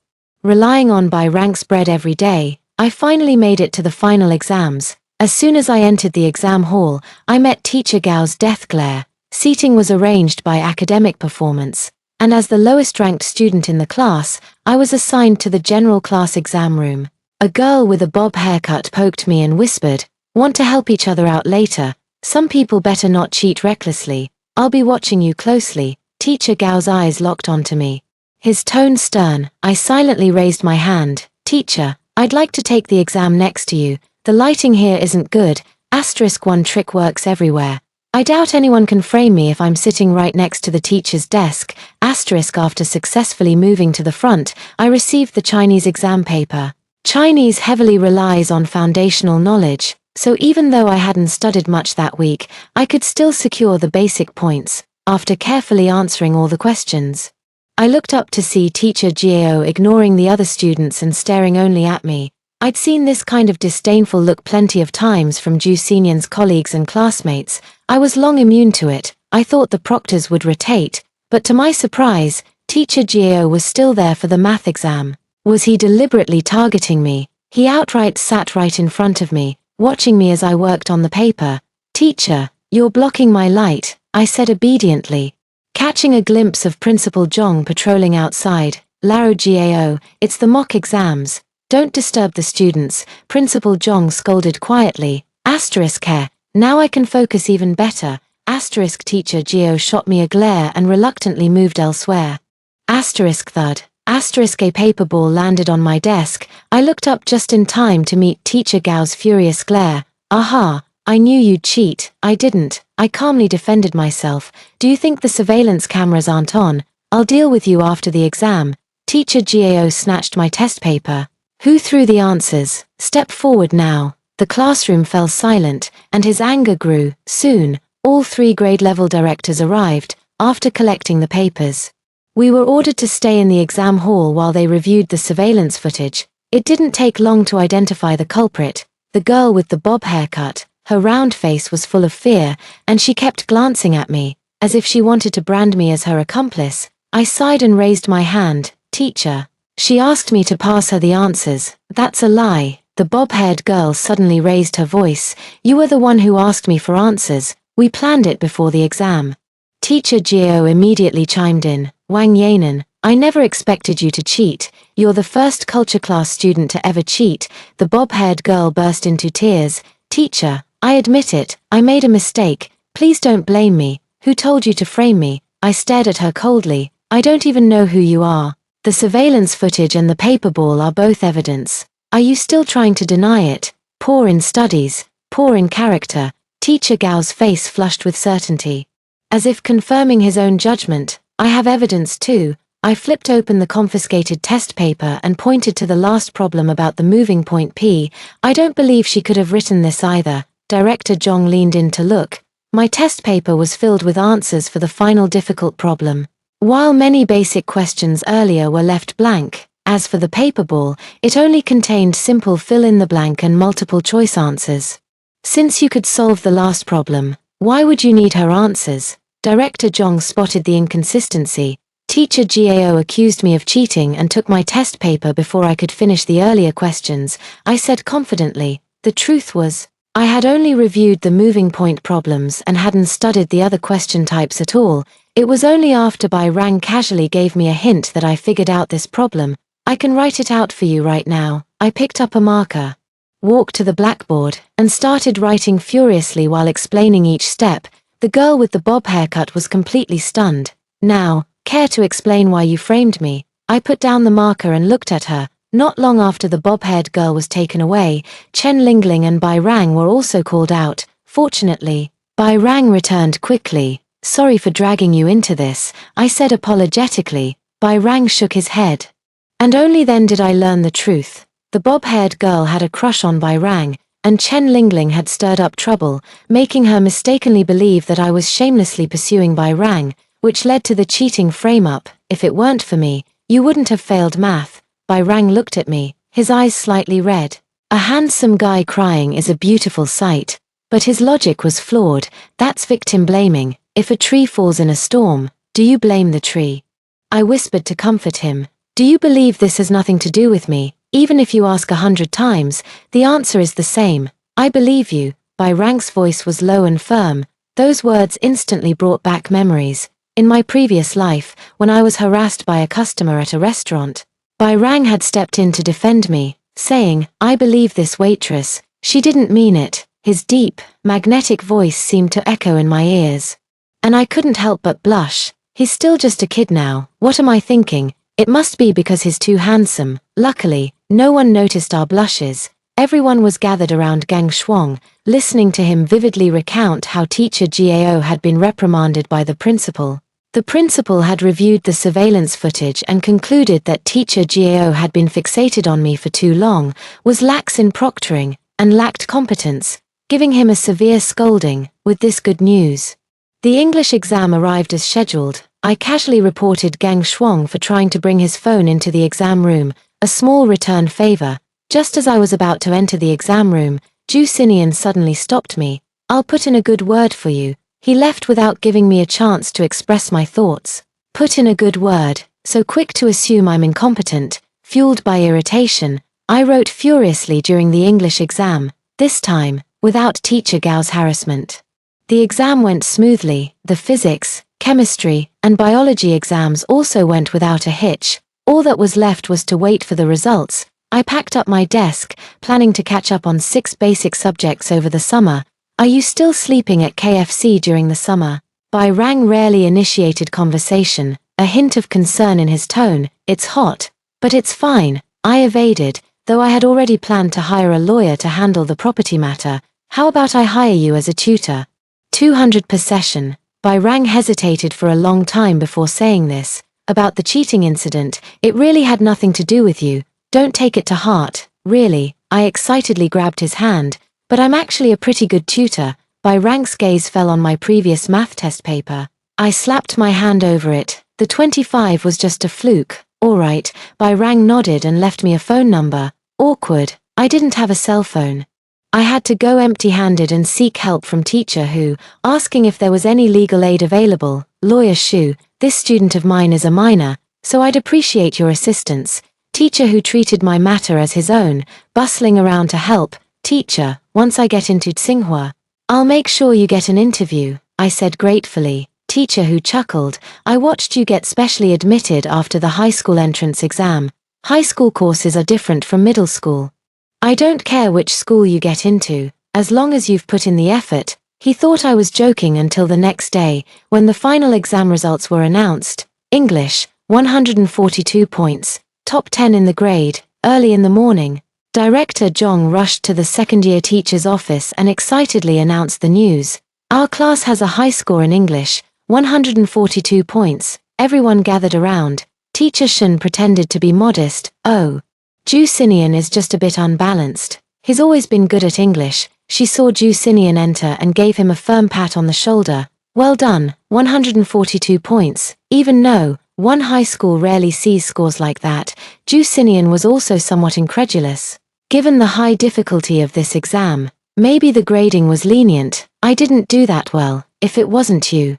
Relying on Bai Rang's bread every day, I finally made it to the final exams. As soon as I entered the exam hall, I met Teacher Gao's death glare. Seating was arranged by academic performance, and as the lowest-ranked student in the class, I was assigned to the general class exam room. A girl with a bob haircut poked me and whispered, "Want to help each other out later? Some people better not cheat recklessly. I'll be watching you closely." Teacher Gao's eyes locked onto me. His tone stern. I silently raised my hand. "Teacher, I'd like to take the exam next to you. The lighting here isn't good. Asterisk one trick works everywhere. I doubt anyone can frame me if I'm sitting right next to the teacher's desk." Asterisk after successfully moving to the front, I received the Chinese exam paper. Chinese heavily relies on foundational knowledge, so even though I hadn't studied much that week, I could still secure the basic points, after carefully answering all the questions. I looked up to see Teacher Gao ignoring the other students and staring only at me. I'd seen this kind of disdainful look plenty of times from Ju Senian's colleagues and classmates. I was long immune to it. I thought the proctors would rotate, but to my surprise, Teacher Gao was still there for the math exam. Was he deliberately targeting me? He outright sat right in front of me, watching me as I worked on the paper. "Teacher, you're blocking my light," I said obediently. Catching a glimpse of Principal Zhong patrolling outside, Laro Gao, it's the mock exams. Don't disturb the students, Principal Zhong scolded quietly. Care. Now I can focus even better. Teacher Gao shot me a glare and reluctantly moved elsewhere. Thud. A paper ball landed on my desk. I looked up just in time to meet Teacher Gao's furious glare. Aha, I knew you'd cheat. I didn't. I calmly defended myself. Do you think the surveillance cameras aren't on? I'll deal with you after the exam. Teacher Gao snatched my test paper. Who threw the answers? Step forward now. The classroom fell silent, and his anger grew. Soon, all 3 grade-level directors arrived, after collecting the papers. We were ordered to stay in the exam hall while they reviewed the surveillance footage. It didn't take long to identify the culprit, the girl with the bob haircut. Her round face was full of fear, and she kept glancing at me, as if she wanted to brand me as her accomplice. I sighed and raised my hand. Teacher. She asked me to pass her the answers. That's a lie. The bob-haired girl suddenly raised her voice. You were the one who asked me for answers. We planned it before the exam. Teacher Gao immediately chimed in. Wang Yanan, I never expected you to cheat. You're the first culture class student to ever cheat. The bob-haired girl burst into tears. Teacher, I admit it. I made a mistake. Please don't blame me. Who told you to frame me? I stared at her coldly. I don't even know who you are. The surveillance footage and the paper ball are both evidence. Are you still trying to deny it? Poor in studies, poor in character. Teacher Gao's face flushed with certainty. As if confirming his own judgment, I have evidence too. I flipped open the confiscated test paper and pointed to the last problem about the moving point P. I don't believe she could have written this either. Director Zhong leaned in to look. My test paper was filled with answers for the final difficult problem. While many basic questions earlier were left blank, as for the paper ball, it only contained simple fill-in-the-blank and multiple-choice answers. Since you could solve the last problem, why would you need her answers? Director Zhong spotted the inconsistency. Teacher Gao accused me of cheating and took my test paper before I could finish the earlier questions. I said confidently. The truth was, I had only reviewed the moving point problems and hadn't studied the other question types at all. It was only after Bai Rang casually gave me a hint that I figured out this problem. I can write it out for you right now. I picked up a marker, walked to the blackboard, and started writing furiously while explaining each step. The girl with the bob haircut was completely stunned. Now, care to explain why you framed me? I put down the marker and looked at her. Not long after the bob-haired girl was taken away, Chen Lingling and Bai Rang were also called out. Fortunately, Bai Rang returned quickly. Sorry for dragging you into this, I said apologetically. Bai Rang shook his head. And only then did I learn the truth. The bob-haired girl had a crush on Bai Rang, and Chen Lingling had stirred up trouble, making her mistakenly believe that I was shamelessly pursuing Bai Rang, which led to the cheating frame-up. If it weren't for me, you wouldn't have failed math. Bai Rang looked at me, his eyes slightly red. A handsome guy crying is a beautiful sight. But his logic was flawed. That's victim blaming. If a tree falls in a storm, do you blame the tree? I whispered to comfort him. Do you believe this has nothing to do with me? Even if you ask 100 times, the answer is the same. I believe you. Bai Rang's voice was low and firm. Those words instantly brought back memories. In my previous life, when I was harassed by a customer at a restaurant, Bai Rang had stepped in to defend me, saying, I believe this waitress. She didn't mean it. His deep, magnetic voice seemed to echo in my ears. And I couldn't help but blush. He's still just a kid now. What am I thinking? It must be because he's too handsome. Luckily, no one noticed our blushes. Everyone was gathered around Gang Shuang, listening to him vividly recount how Teacher Gao had been reprimanded by the principal. The principal had reviewed the surveillance footage and concluded that Teacher Gao had been fixated on me for too long, was lax in proctoring, and lacked competence, giving him a severe scolding. With this good news, the English exam arrived as scheduled. I casually reported Gang Shuang for trying to bring his phone into the exam room, a small return favor. Just as I was about to enter the exam room, Ju Sinian suddenly stopped me. I'll put in a good word for you. He left without giving me a chance to express my thoughts. Put in a good word. So quick to assume I'm incompetent, fueled by irritation, I wrote furiously during the English exam, this time, without Teacher Gao's harassment. The exam went smoothly. The physics, chemistry, and biology exams also went without a hitch. All that was left was to wait for the results. I packed up my desk, planning to catch up on 6 basic subjects over the summer. Are you still sleeping at KFC during the summer? By Rang rarely initiated conversation, a hint of concern in his tone. It's hot. But it's fine, I evaded, though I had already planned to hire a lawyer to handle the property matter. How about I hire you as a tutor? 200 per session. By Rang hesitated for a long time before saying this. About the cheating incident, it really had nothing to do with you. Don't take it to heart, really. I excitedly grabbed his hand. But I'm actually a pretty good tutor. By Rang's gaze fell on my previous math test paper. I slapped my hand over it. The 25 was just a fluke. All right. By Rang nodded and left me a phone number. Awkward. I didn't have a cell phone. I had to go empty-handed and seek help from teacher who, asking if there was any legal aid available. Lawyer Shu, this student of mine is a minor, so I'd appreciate your assistance. Teacher who treated my matter as his own, bustling around to help. Teacher, once I get into Tsinghua, I'll make sure you get an interview, I said gratefully. Teacher who chuckled, I watched you get specially admitted after the high school entrance exam. High school courses are different from middle school. I don't care which school you get into, as long as you've put in the effort. He thought I was joking until the next day, when the final exam results were announced. English, 142 points, top 10 in the grade, early in the morning. Director Zhong rushed to the second-year teacher's office and excitedly announced the news. Our class has a high score in English, 142 points. Everyone gathered around. Teacher Shen pretended to be modest. Oh. Ju Sinian is just a bit unbalanced. He's always been good at English. She saw Ju Sinian enter and gave him a firm pat on the shoulder. Well done, 142 points. Even no, one high school rarely sees scores like that. Ju Sinian was also somewhat incredulous. Given the high difficulty of this exam, maybe the grading was lenient. I didn't do that well, if it wasn't you.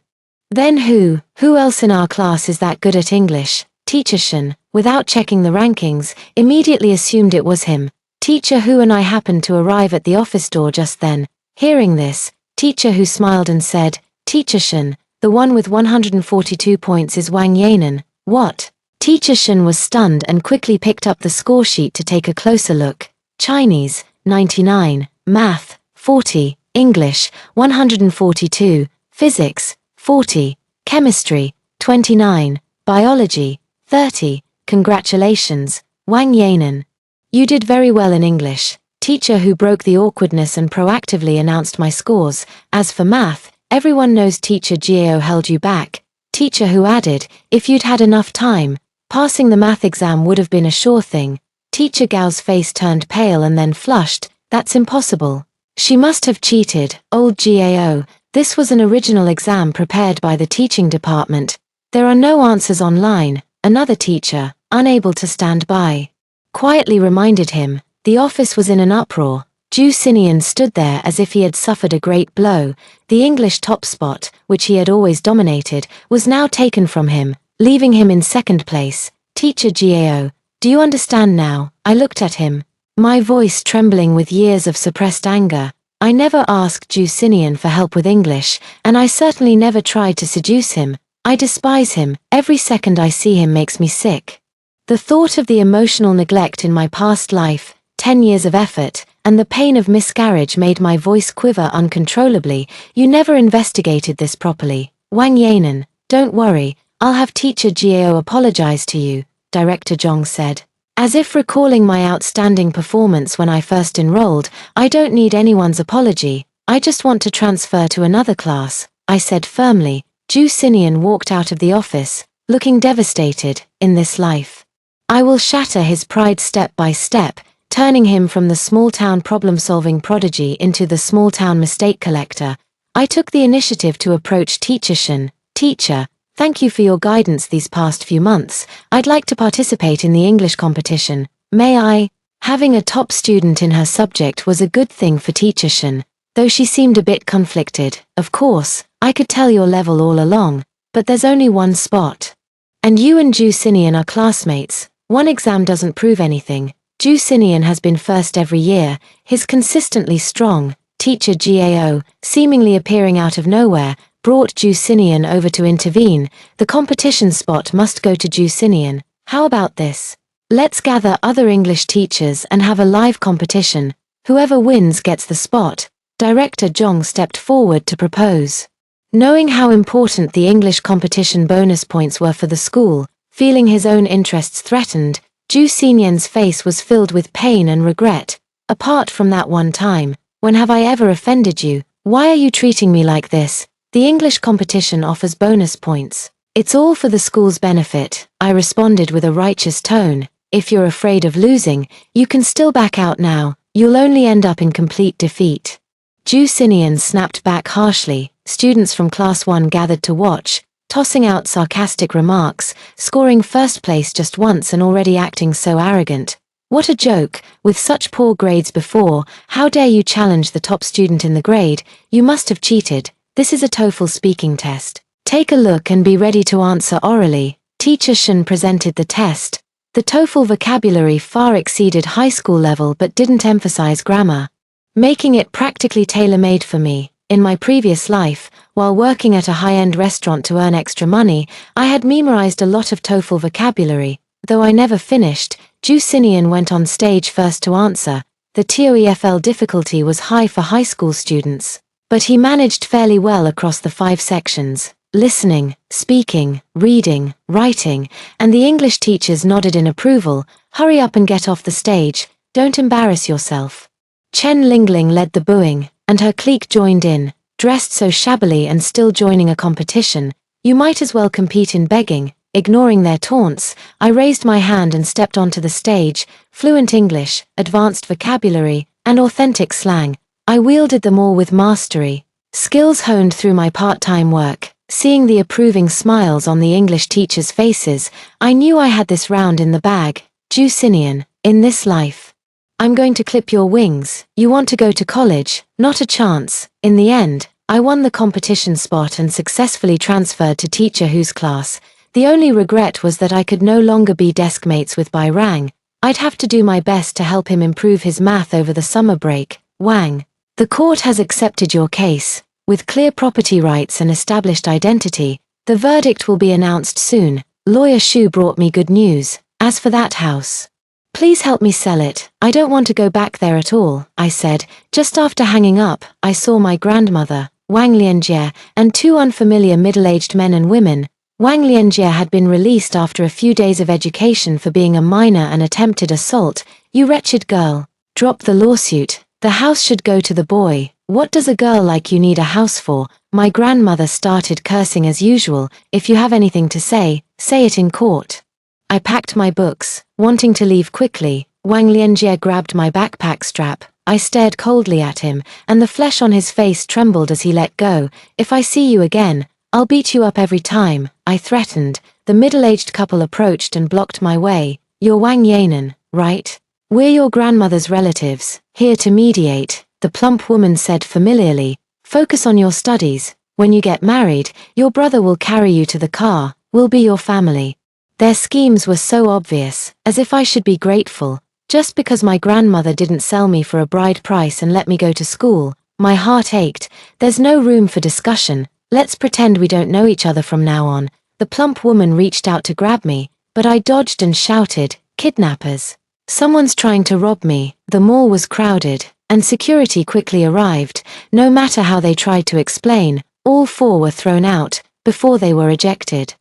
Then who else in our class is that good at English? Teacher Shen, without checking the rankings, immediately assumed it was him. Teacher Hu and I happened to arrive at the office door just then. Hearing this, Teacher Hu smiled and said, Teacher Shen, the one with 142 points is Wang Yanan. What? Teacher Shen was stunned and quickly picked up the score sheet to take a closer look. Chinese, 99, Math, 40, English, 142, Physics, 40, Chemistry, 29, Biology, 30, congratulations, Wang Yanan. You did very well in English. Teacher Who broke the awkwardness and proactively announced my scores. As for math, everyone knows Teacher Gao held you back. Teacher Who added, if you'd had enough time, passing the math exam would have been a sure thing. Teacher Gao's face turned pale and then flushed. That's impossible. She must have cheated, old Gao. This was an original exam prepared by the teaching department. There are no answers online. Another teacher, unable to stand by, quietly reminded him. The office was in an uproar. Ju Sinian stood there as if he had suffered a great blow. The English top spot, which he had always dominated, was now taken from him, leaving him in second place. Teacher Gao, do you understand now? I looked at him, my voice trembling with years of suppressed anger. I never asked Ju Sinian for help with English, and I certainly never tried to seduce him. I despise him. Every second I see him makes me sick. The thought of the emotional neglect in my past life, 10 years of effort, and the pain of miscarriage made my voice quiver uncontrollably. You never investigated this properly. Wang Yanan, don't worry, I'll have Teacher Gao apologize to you, Director Zhong said. As if recalling my outstanding performance when I first enrolled, I don't need anyone's apology. I just want to transfer to another class, I said firmly. Ju Sinian walked out of the office, looking devastated. In this life, I will shatter his pride step by step, turning him from the small-town problem-solving prodigy into the small-town mistake collector. I took the initiative to approach Teacher Shen. Teacher, thank you for your guidance these past few months. I'd like to participate in the English competition. May I? Having a top student in her subject was a good thing for Teacher Shen, though she seemed a bit conflicted. Of course, I could tell your level all along, but there's only one spot. And you and Ju Sinian are classmates. One exam doesn't prove anything. Ju Sinian has been first every year. He's consistently strong. Teacher Gao, seemingly appearing out of nowhere, brought Ju Sinian over to intervene. The competition spot must go to Ju Sinian. How about this? Let's gather other English teachers and have a live competition. Whoever wins gets the spot. Director Jong stepped forward to propose. Knowing how important the English competition bonus points were for the school, feeling his own interests threatened, Ju Senian's face was filled with pain and regret. Apart from that one time, when have I ever offended you? Why are you treating me like this? The English competition offers bonus points. It's all for the school's benefit, I responded with a righteous tone. If you're afraid of losing, you can still back out now. You'll only end up in complete defeat. Ju Sinian snapped back harshly. Students from Class 1 gathered to watch, tossing out sarcastic remarks, scoring first place just once and already acting so arrogant. What a joke, with such poor grades before, how dare you challenge the top student in the grade? You must have cheated. This is a TOEFL speaking test. Take a look and be ready to answer orally. Teacher Shen presented the test. The TOEFL vocabulary far exceeded high school level but didn't emphasize grammar, making it practically tailor-made for me. In my previous life, while working at a high-end restaurant to earn extra money, I had memorized a lot of TOEFL vocabulary. Though I never finished, Ju Sinian went on stage first to answer. The TOEFL difficulty was high for high school students, but he managed fairly well across the 5 sections: listening, speaking, reading, writing, and the English teachers nodded in approval. Hurry up and get off the stage, don't embarrass yourself. Chen Lingling led the booing, and her clique joined in. Dressed so shabbily and still joining a competition, you might as well compete in begging. Ignoring their taunts, I raised my hand and stepped onto the stage. Fluent English, advanced vocabulary, and authentic slang. I wielded them all with mastery. Skills honed through my part-time work. Seeing the approving smiles on the English teachers' faces, I knew I had this round in the bag. Ju Sinian, in this life, I'm going to clip your wings. You want to go to college? Not a chance. In the end, I won the competition spot and successfully transferred to Teacher Hu's class. The only regret was that I could no longer be desk mates with Bai Rang. I'd have to do my best to help him improve his math over the summer break. Wang, the court has accepted your case. With clear property rights and established identity, the verdict will be announced soon. Lawyer Shu brought me good news. As for that house, please help me sell it. I don't want to go back there at all, I said. Just after hanging up, I saw my grandmother, Wang Lianjie, and 2 unfamiliar middle-aged men and women. Wang Lianjie had been released after a few days of education for being a minor and attempted assault. You wretched girl. Drop the lawsuit. The house should go to the boy. What does a girl like you need a house for? My grandmother started cursing as usual. If you have anything to say it in court. I packed my books, wanting to leave quickly. Wang Lianjie grabbed my backpack strap. I stared coldly at him, and the flesh on his face trembled as he let go. If I see you again, I'll beat you up every time, I threatened. The middle-aged couple approached and blocked my way. You're Wang Yanan, right? We're your grandmother's relatives, here to mediate, the plump woman said familiarly. Focus on your studies. When you get married, your brother will carry you to the car. We'll be your family. Their schemes were so obvious, as if I should be grateful. Just because my grandmother didn't sell me for a bride price and let me go to school, my heart ached. There's no room for discussion. Let's pretend we don't know each other from now on. The plump woman reached out to grab me, but I dodged and shouted, "Kidnappers! Someone's trying to rob me." The mall was crowded, and security quickly arrived. No matter how they tried to explain, all 4 were thrown out, before they were ejected.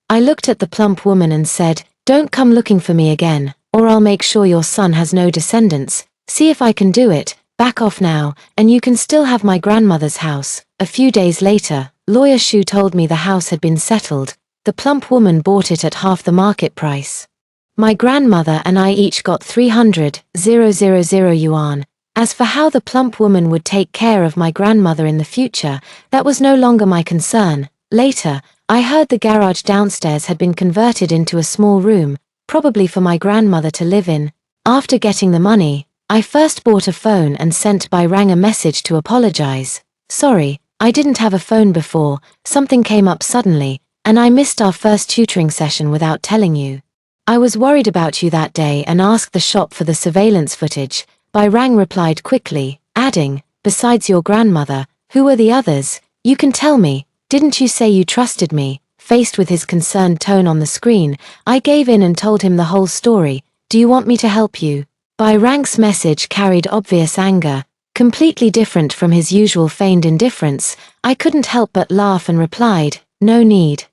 I looked at the plump woman and said, "Don't come looking for me again, or I'll make sure your son has no descendants. See if I can do it. Back off now, and you can still have my grandmother's house." A few days later, Lawyer Shu told me the house had been settled. The plump woman bought it at half the market price. My grandmother and I each got 300,000 yuan. As for how the plump woman would take care of my grandmother in the future, that was no longer my concern. Later, I heard the garage downstairs had been converted into a small room, probably for my grandmother to live in. After getting the money, I first bought a phone and sent Bai Rang a message to apologize. "Sorry, I didn't have a phone before, something came up suddenly, and I missed our first tutoring session without telling you. I was worried about you that day and asked the shop for the surveillance footage." Bai Rang replied quickly, adding, "Besides your grandmother, who were the others? You can tell me, didn't you say you trusted me?" Faced with his concerned tone on the screen, I gave in and told him the whole story. Do you want me to help you? Bai Rang's message carried obvious anger, completely different from his usual feigned indifference. I couldn't help but laugh and replied, no need.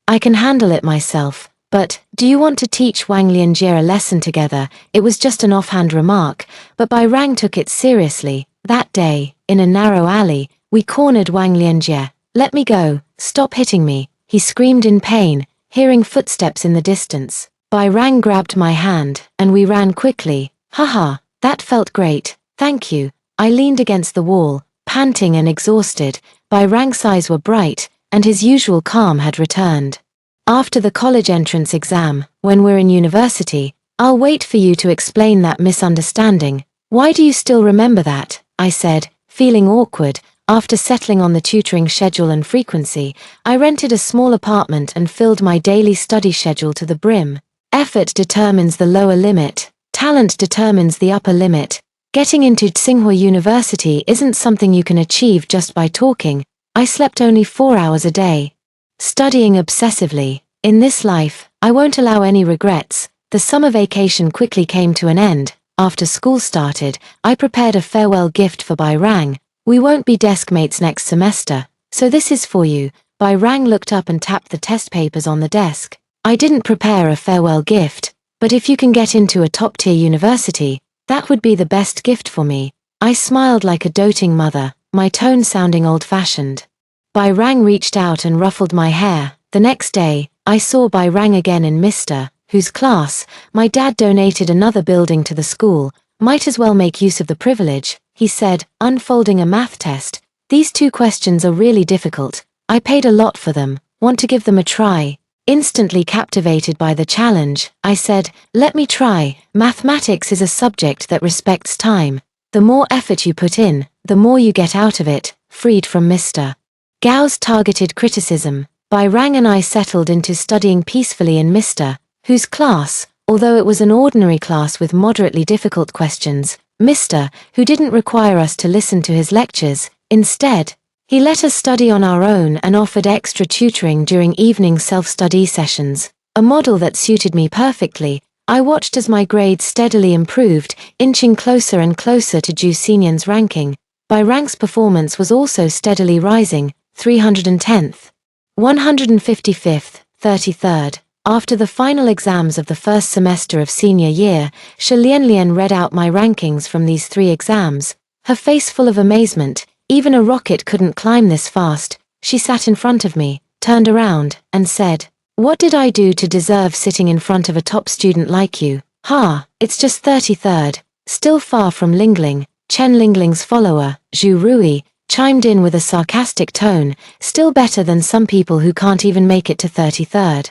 I can handle it myself. But, do you want to teach Wang Lianjie a lesson together? It was just an offhand remark, but Bai Rang took it seriously. That day, in a narrow alley, we cornered Wang Lianjie. Let me go, stop hitting me, he screamed in pain, hearing footsteps in the distance. Bai Rang grabbed my hand, and we ran quickly. Haha, that felt great, thank you. I leaned against the wall, panting and exhausted. Bai Rang's eyes were bright, and his usual calm had returned. After the college entrance exam, when we're in university, I'll wait for you to explain that misunderstanding. Why do you still remember that? I said, feeling awkward. After settling on the tutoring schedule and frequency, I rented a small apartment and filled my daily study schedule to the brim. Effort determines the lower limit, talent determines the upper limit. Getting into Tsinghua University isn't something you can achieve just by talking. I slept only 4 hours a day. Studying obsessively. In this life, I won't allow any regrets. The summer vacation quickly came to an end. After school started, I prepared a farewell gift for Bai Rang. We won't be desk mates next semester, so this is for you. Bai Rang looked up and tapped the test papers on the desk. I didn't prepare a farewell gift, but if you can get into a top-tier university, that would be the best gift for me. I smiled like a doting mother, my tone sounding old-fashioned. Bai Rang reached out and ruffled my hair. The next day, I saw Bai Rang again in Mr. whose class. My dad donated another building to the school. Might as well make use of the privilege, he said, unfolding a math test. These 2 questions are really difficult. I paid a lot for them. Want to give them a try? Instantly captivated by the challenge, I said, let me try. Mathematics is a subject that respects time. The more effort you put in, the more you get out of it. Freed from Mr. Gao's targeted criticism, Bai Rang and I settled into studying peacefully in Mr. whose class, although it was an ordinary class with moderately difficult questions. Mr. who didn't require us to listen to his lectures. Instead, he let us study on our own and offered extra tutoring during evening self-study sessions, a model that suited me perfectly. I watched as my grades steadily improved, inching closer and closer to Ju Xinyan's ranking. Bai Rang's performance was also steadily rising, 310th, 155th, 33rd. After the final exams of the first semester of senior year, Shi Lianlian read out my rankings from these 3 exams, her face full of amazement. Even a rocket couldn't climb this fast. She sat in front of me, turned around, and said, what did I do to deserve sitting in front of a top student like you? Ha, it's just 33rd. Still far from Lingling. Chen Lingling's follower, Zhu Rui, chimed in with a sarcastic tone, still better than some people who can't even make it to 33rd.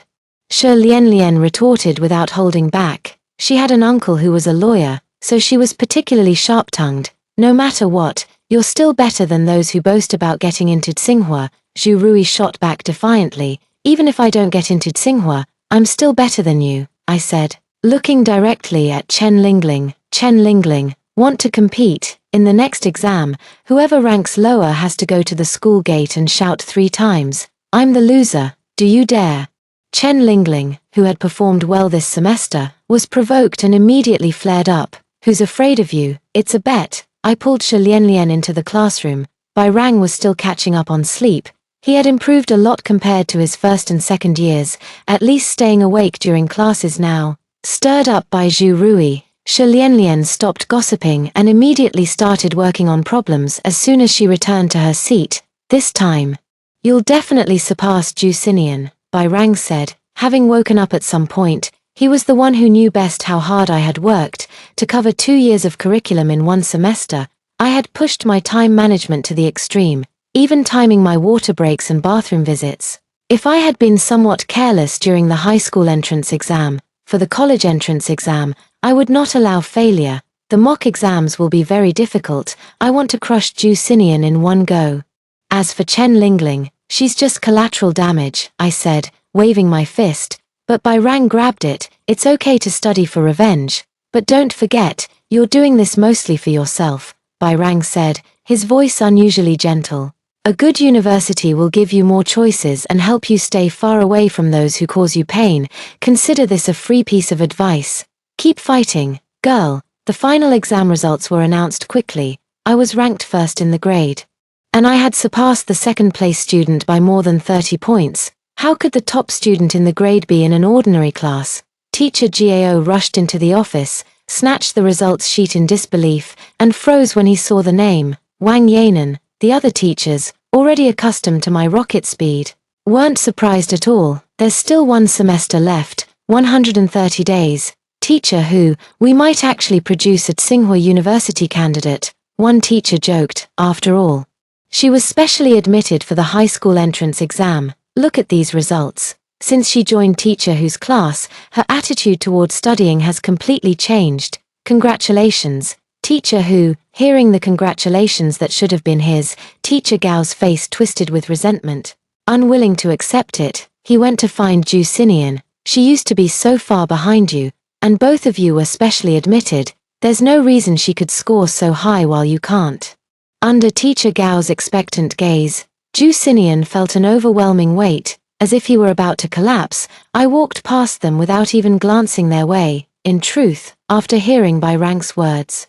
Shi Lianlian retorted without holding back. She had an uncle who was a lawyer, so she was particularly sharp-tongued. No matter what, you're still better than those who boast about getting into Tsinghua, Zhu Rui shot back defiantly. Even if I don't get into Tsinghua, I'm still better than you, I said, looking directly at Chen Lingling. Chen Lingling, want to compete? In the next exam, whoever ranks lower has to go to the school gate and shout 3 times, I'm the loser, do you dare? Chen Lingling, who had performed well this semester, was provoked and immediately flared up. Who's afraid of you? It's a bet. I pulled Shi Lianlian into the classroom. Bai Rang was still catching up on sleep. He had improved a lot compared to his first and second years, at least staying awake during classes now. Stirred up by Zhu Rui, Shi Lianlian stopped gossiping and immediately started working on problems as soon as she returned to her seat. This time, you'll definitely surpass Ju Xinyan, Bai Rang said. Having woken up at some point, he was the one who knew best how hard I had worked. To cover 2 years of curriculum in 1 semester, I had pushed my time management to the extreme, even timing my water breaks and bathroom visits. If I had been somewhat careless during the high school entrance exam, for the college entrance exam, I would not allow failure. The mock exams will be very difficult. I want to crush Ju Xinyan in one go. As for Chen Lingling, she's just collateral damage, I said, waving my fist. But Bai Rang grabbed it. It's okay to study for revenge. But don't forget, you're doing this mostly for yourself, Bai Rang said, his voice unusually gentle. A good university will give you more choices and help you stay far away from those who cause you pain. Consider this a free piece of advice. Keep fighting, girl. The final exam results were announced quickly. I was ranked first in the grade. And I had surpassed the second-place student by more than 30 points. How could the top student in the grade be in an ordinary class? Teacher Gao rushed into the office, snatched the results sheet in disbelief, and froze when he saw the name, Wang Yanan. The other teachers, already accustomed to my rocket speed, weren't surprised at all. There's still one semester left, 130 days. Teacher Hu, we might actually produce a Tsinghua University candidate, one teacher joked. After all, she was specially admitted for the high school entrance exam. Look at these results. Since she joined Teacher Hu's class, her attitude toward studying has completely changed. Congratulations, Teacher Hu. Hearing the congratulations that should have been his, Teacher Gao's face twisted with resentment. Unwilling to accept it, he went to find Ju Xinian. She used to be so far behind you, and both of you were specially admitted. There's no reason she could score so high while you can't. Under Teacher Gao's expectant gaze, Ju Xinian felt an overwhelming weight, as if he were about to collapse. I walked past them without even glancing their way. In truth, after hearing Bai Rang's words,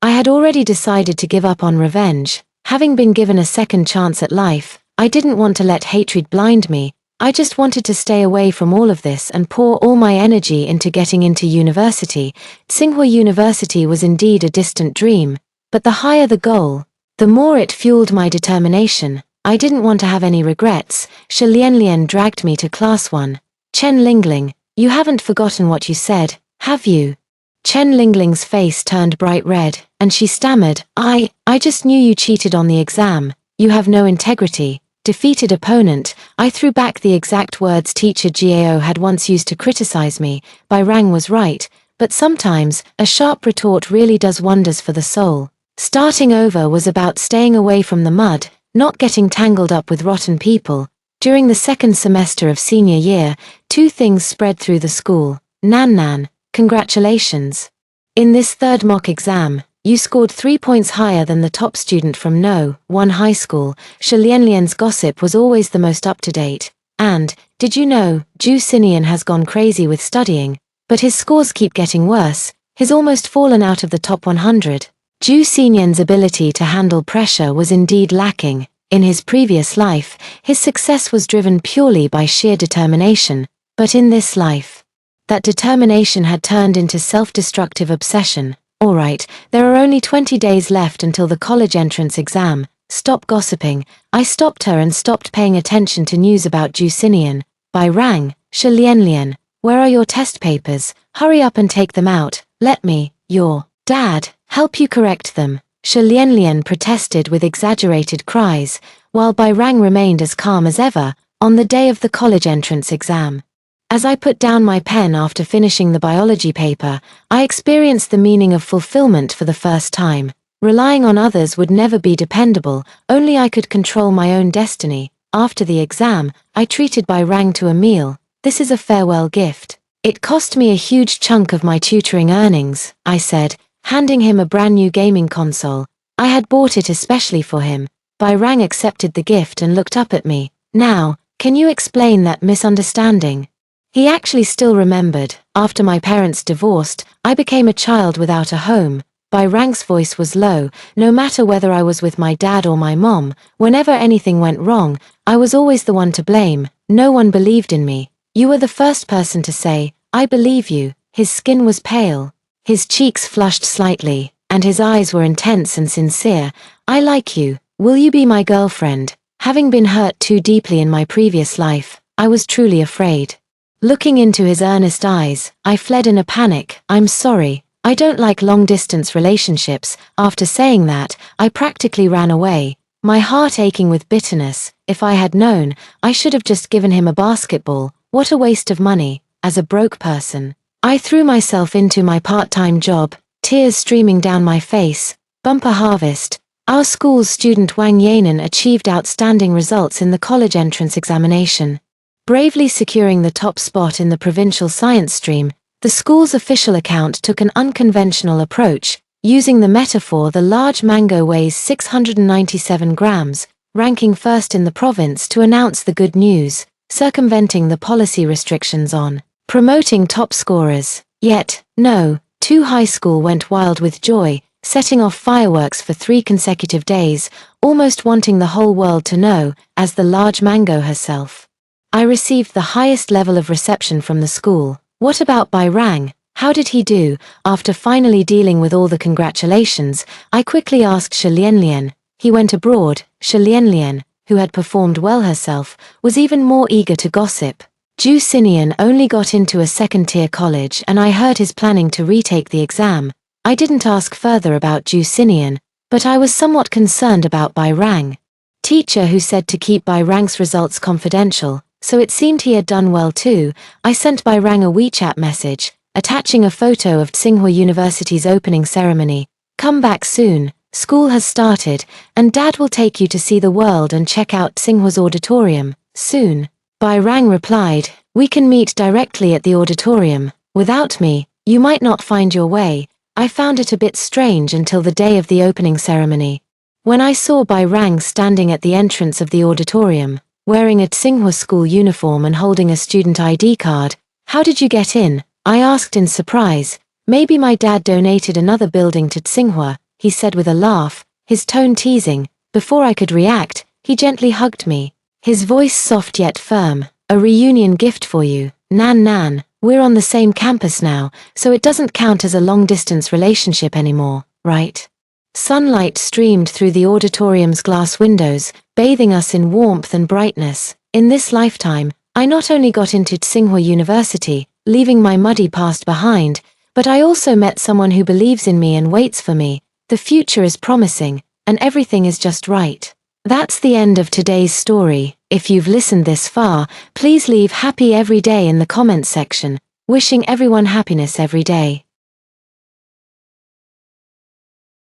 I had already decided to give up on revenge. Having been given a second chance at life, I didn't want to let hatred blind me. I just wanted to stay away from all of this and pour all my energy into getting into university. Tsinghua University was indeed a distant dream, but the higher the goal, the more it fueled my determination. I didn't want to have any regrets. Shi Lianlian dragged me to class 1. Chen Lingling, you haven't forgotten what you said, have you? Chen Lingling's face turned bright red, and she stammered, I just knew you cheated on the exam. You have no integrity. Defeated opponent. I threw back the exact words Teacher Gao had once used to criticize me. Bai Rang was right, but sometimes, a sharp retort really does wonders for the soul. Starting over was about staying away from the mud, not getting tangled up with rotten people. During the second semester of senior year, two things spread through the school. Nan, congratulations. In this third mock exam, you scored 3 points higher than the top student from No. 1 high school. Shi Lianlian's gossip was always the most up-to-date. And, did you know, Ju Xinian has gone crazy with studying, but his scores keep getting worse. He's almost fallen out of the top 100. Ju Xinian's ability to handle pressure was indeed lacking. In his previous life, his success was driven purely by sheer determination, but in this life, that determination had turned into self-destructive obsession. Alright, there are only 20 days left until the college entrance exam. Stop gossiping. I stopped her and stopped paying attention to news about Ju Xinian. Bai Rang, Shi Lianlian, where are your test papers? Hurry up and take them out. Let me, your dad, help you correct them. Shi Lianlian protested with exaggerated cries, while Bai Rang remained as calm as ever. On the day of the college entrance exam, as I put down my pen after finishing the biology paper, I experienced the meaning of fulfillment for the first time. Relying on others would never be dependable, only I could control my own destiny. After the exam, I treated Bai Rang to a meal. This is a farewell gift. It cost me a huge chunk of my tutoring earnings, I said, handing him a brand new gaming console. I had bought it especially for him. Bai Rang accepted the gift and looked up at me. Now, can you explain that misunderstanding? He actually still remembered. After my parents divorced, I became a child without a home. Bai Rang's voice was low. No matter whether I was with my dad or my mom, whenever anything went wrong, I was always the one to blame. No one believed in me. You were the first person to say, I believe you. His skin was pale. His cheeks flushed slightly, and his eyes were intense and sincere. I like you. Will you be my girlfriend? Having been hurt too deeply in my previous life, I was truly afraid. Looking into his earnest eyes, I fled in a panic. I'm sorry, I don't like long-distance relationships. After saying that, I practically ran away, my heart aching with bitterness. If I had known, I should have just given him a basketball. What a waste of money. As a broke person, I threw myself into my part-time job, tears streaming down my face. Bumper harvest. Our school's student Wang Yanan achieved outstanding results in the college entrance examination. Bravely securing the top spot in the provincial science stream, the school's official account took an unconventional approach, using the metaphor the large mango weighs 697 grams, ranking first in the province to announce the good news, circumventing the policy restrictions on promoting top scorers. Yet, no, 2 High School went wild with joy, setting off fireworks for 3 consecutive days, almost wanting the whole world to know, as the large mango herself. I received the highest level of reception from the school. What about Bai Rang? How did he do? After finally dealing with all the congratulations, I quickly asked Shi Lianlian. He went abroad. Shi Lianlian, who had performed well herself, was even more eager to gossip. Ju Xinian only got into a second-tier college and I heard he's planning to retake the exam. I didn't ask further about Ju Xinian, but I was somewhat concerned about Bai Rang. Teacher who said to keep Bai Rang's results confidential, so it seemed he had done well too. I sent Bai Rang a WeChat message, attaching a photo of Tsinghua University's opening ceremony. Come back soon, school has started, and Dad will take you to see the world and check out Tsinghua's auditorium, soon. Bai Rang replied, we can meet directly at the auditorium. Without me, you might not find your way. I found it a bit strange until the day of the opening ceremony. When I saw Bai Rang standing at the entrance of the auditorium, wearing a Tsinghua school uniform and holding a student ID card, how did you get in? I asked in surprise. Maybe my dad donated another building to Tsinghua, he said with a laugh, his tone teasing. Before I could react, he gently hugged me. His voice soft yet firm. A reunion gift for you, Nan Nan. We're on the same campus now, so it doesn't count as a long-distance relationship anymore, right? Sunlight streamed through the auditorium's glass windows, bathing us in warmth and brightness. In this lifetime, I not only got into Tsinghua University, leaving my muddy past behind, but I also met someone who believes in me and waits for me. The future is promising, and everything is just right. That's the end of today's story. If you've listened this far, please leave happy every day in the comments section. Wishing everyone happiness every day.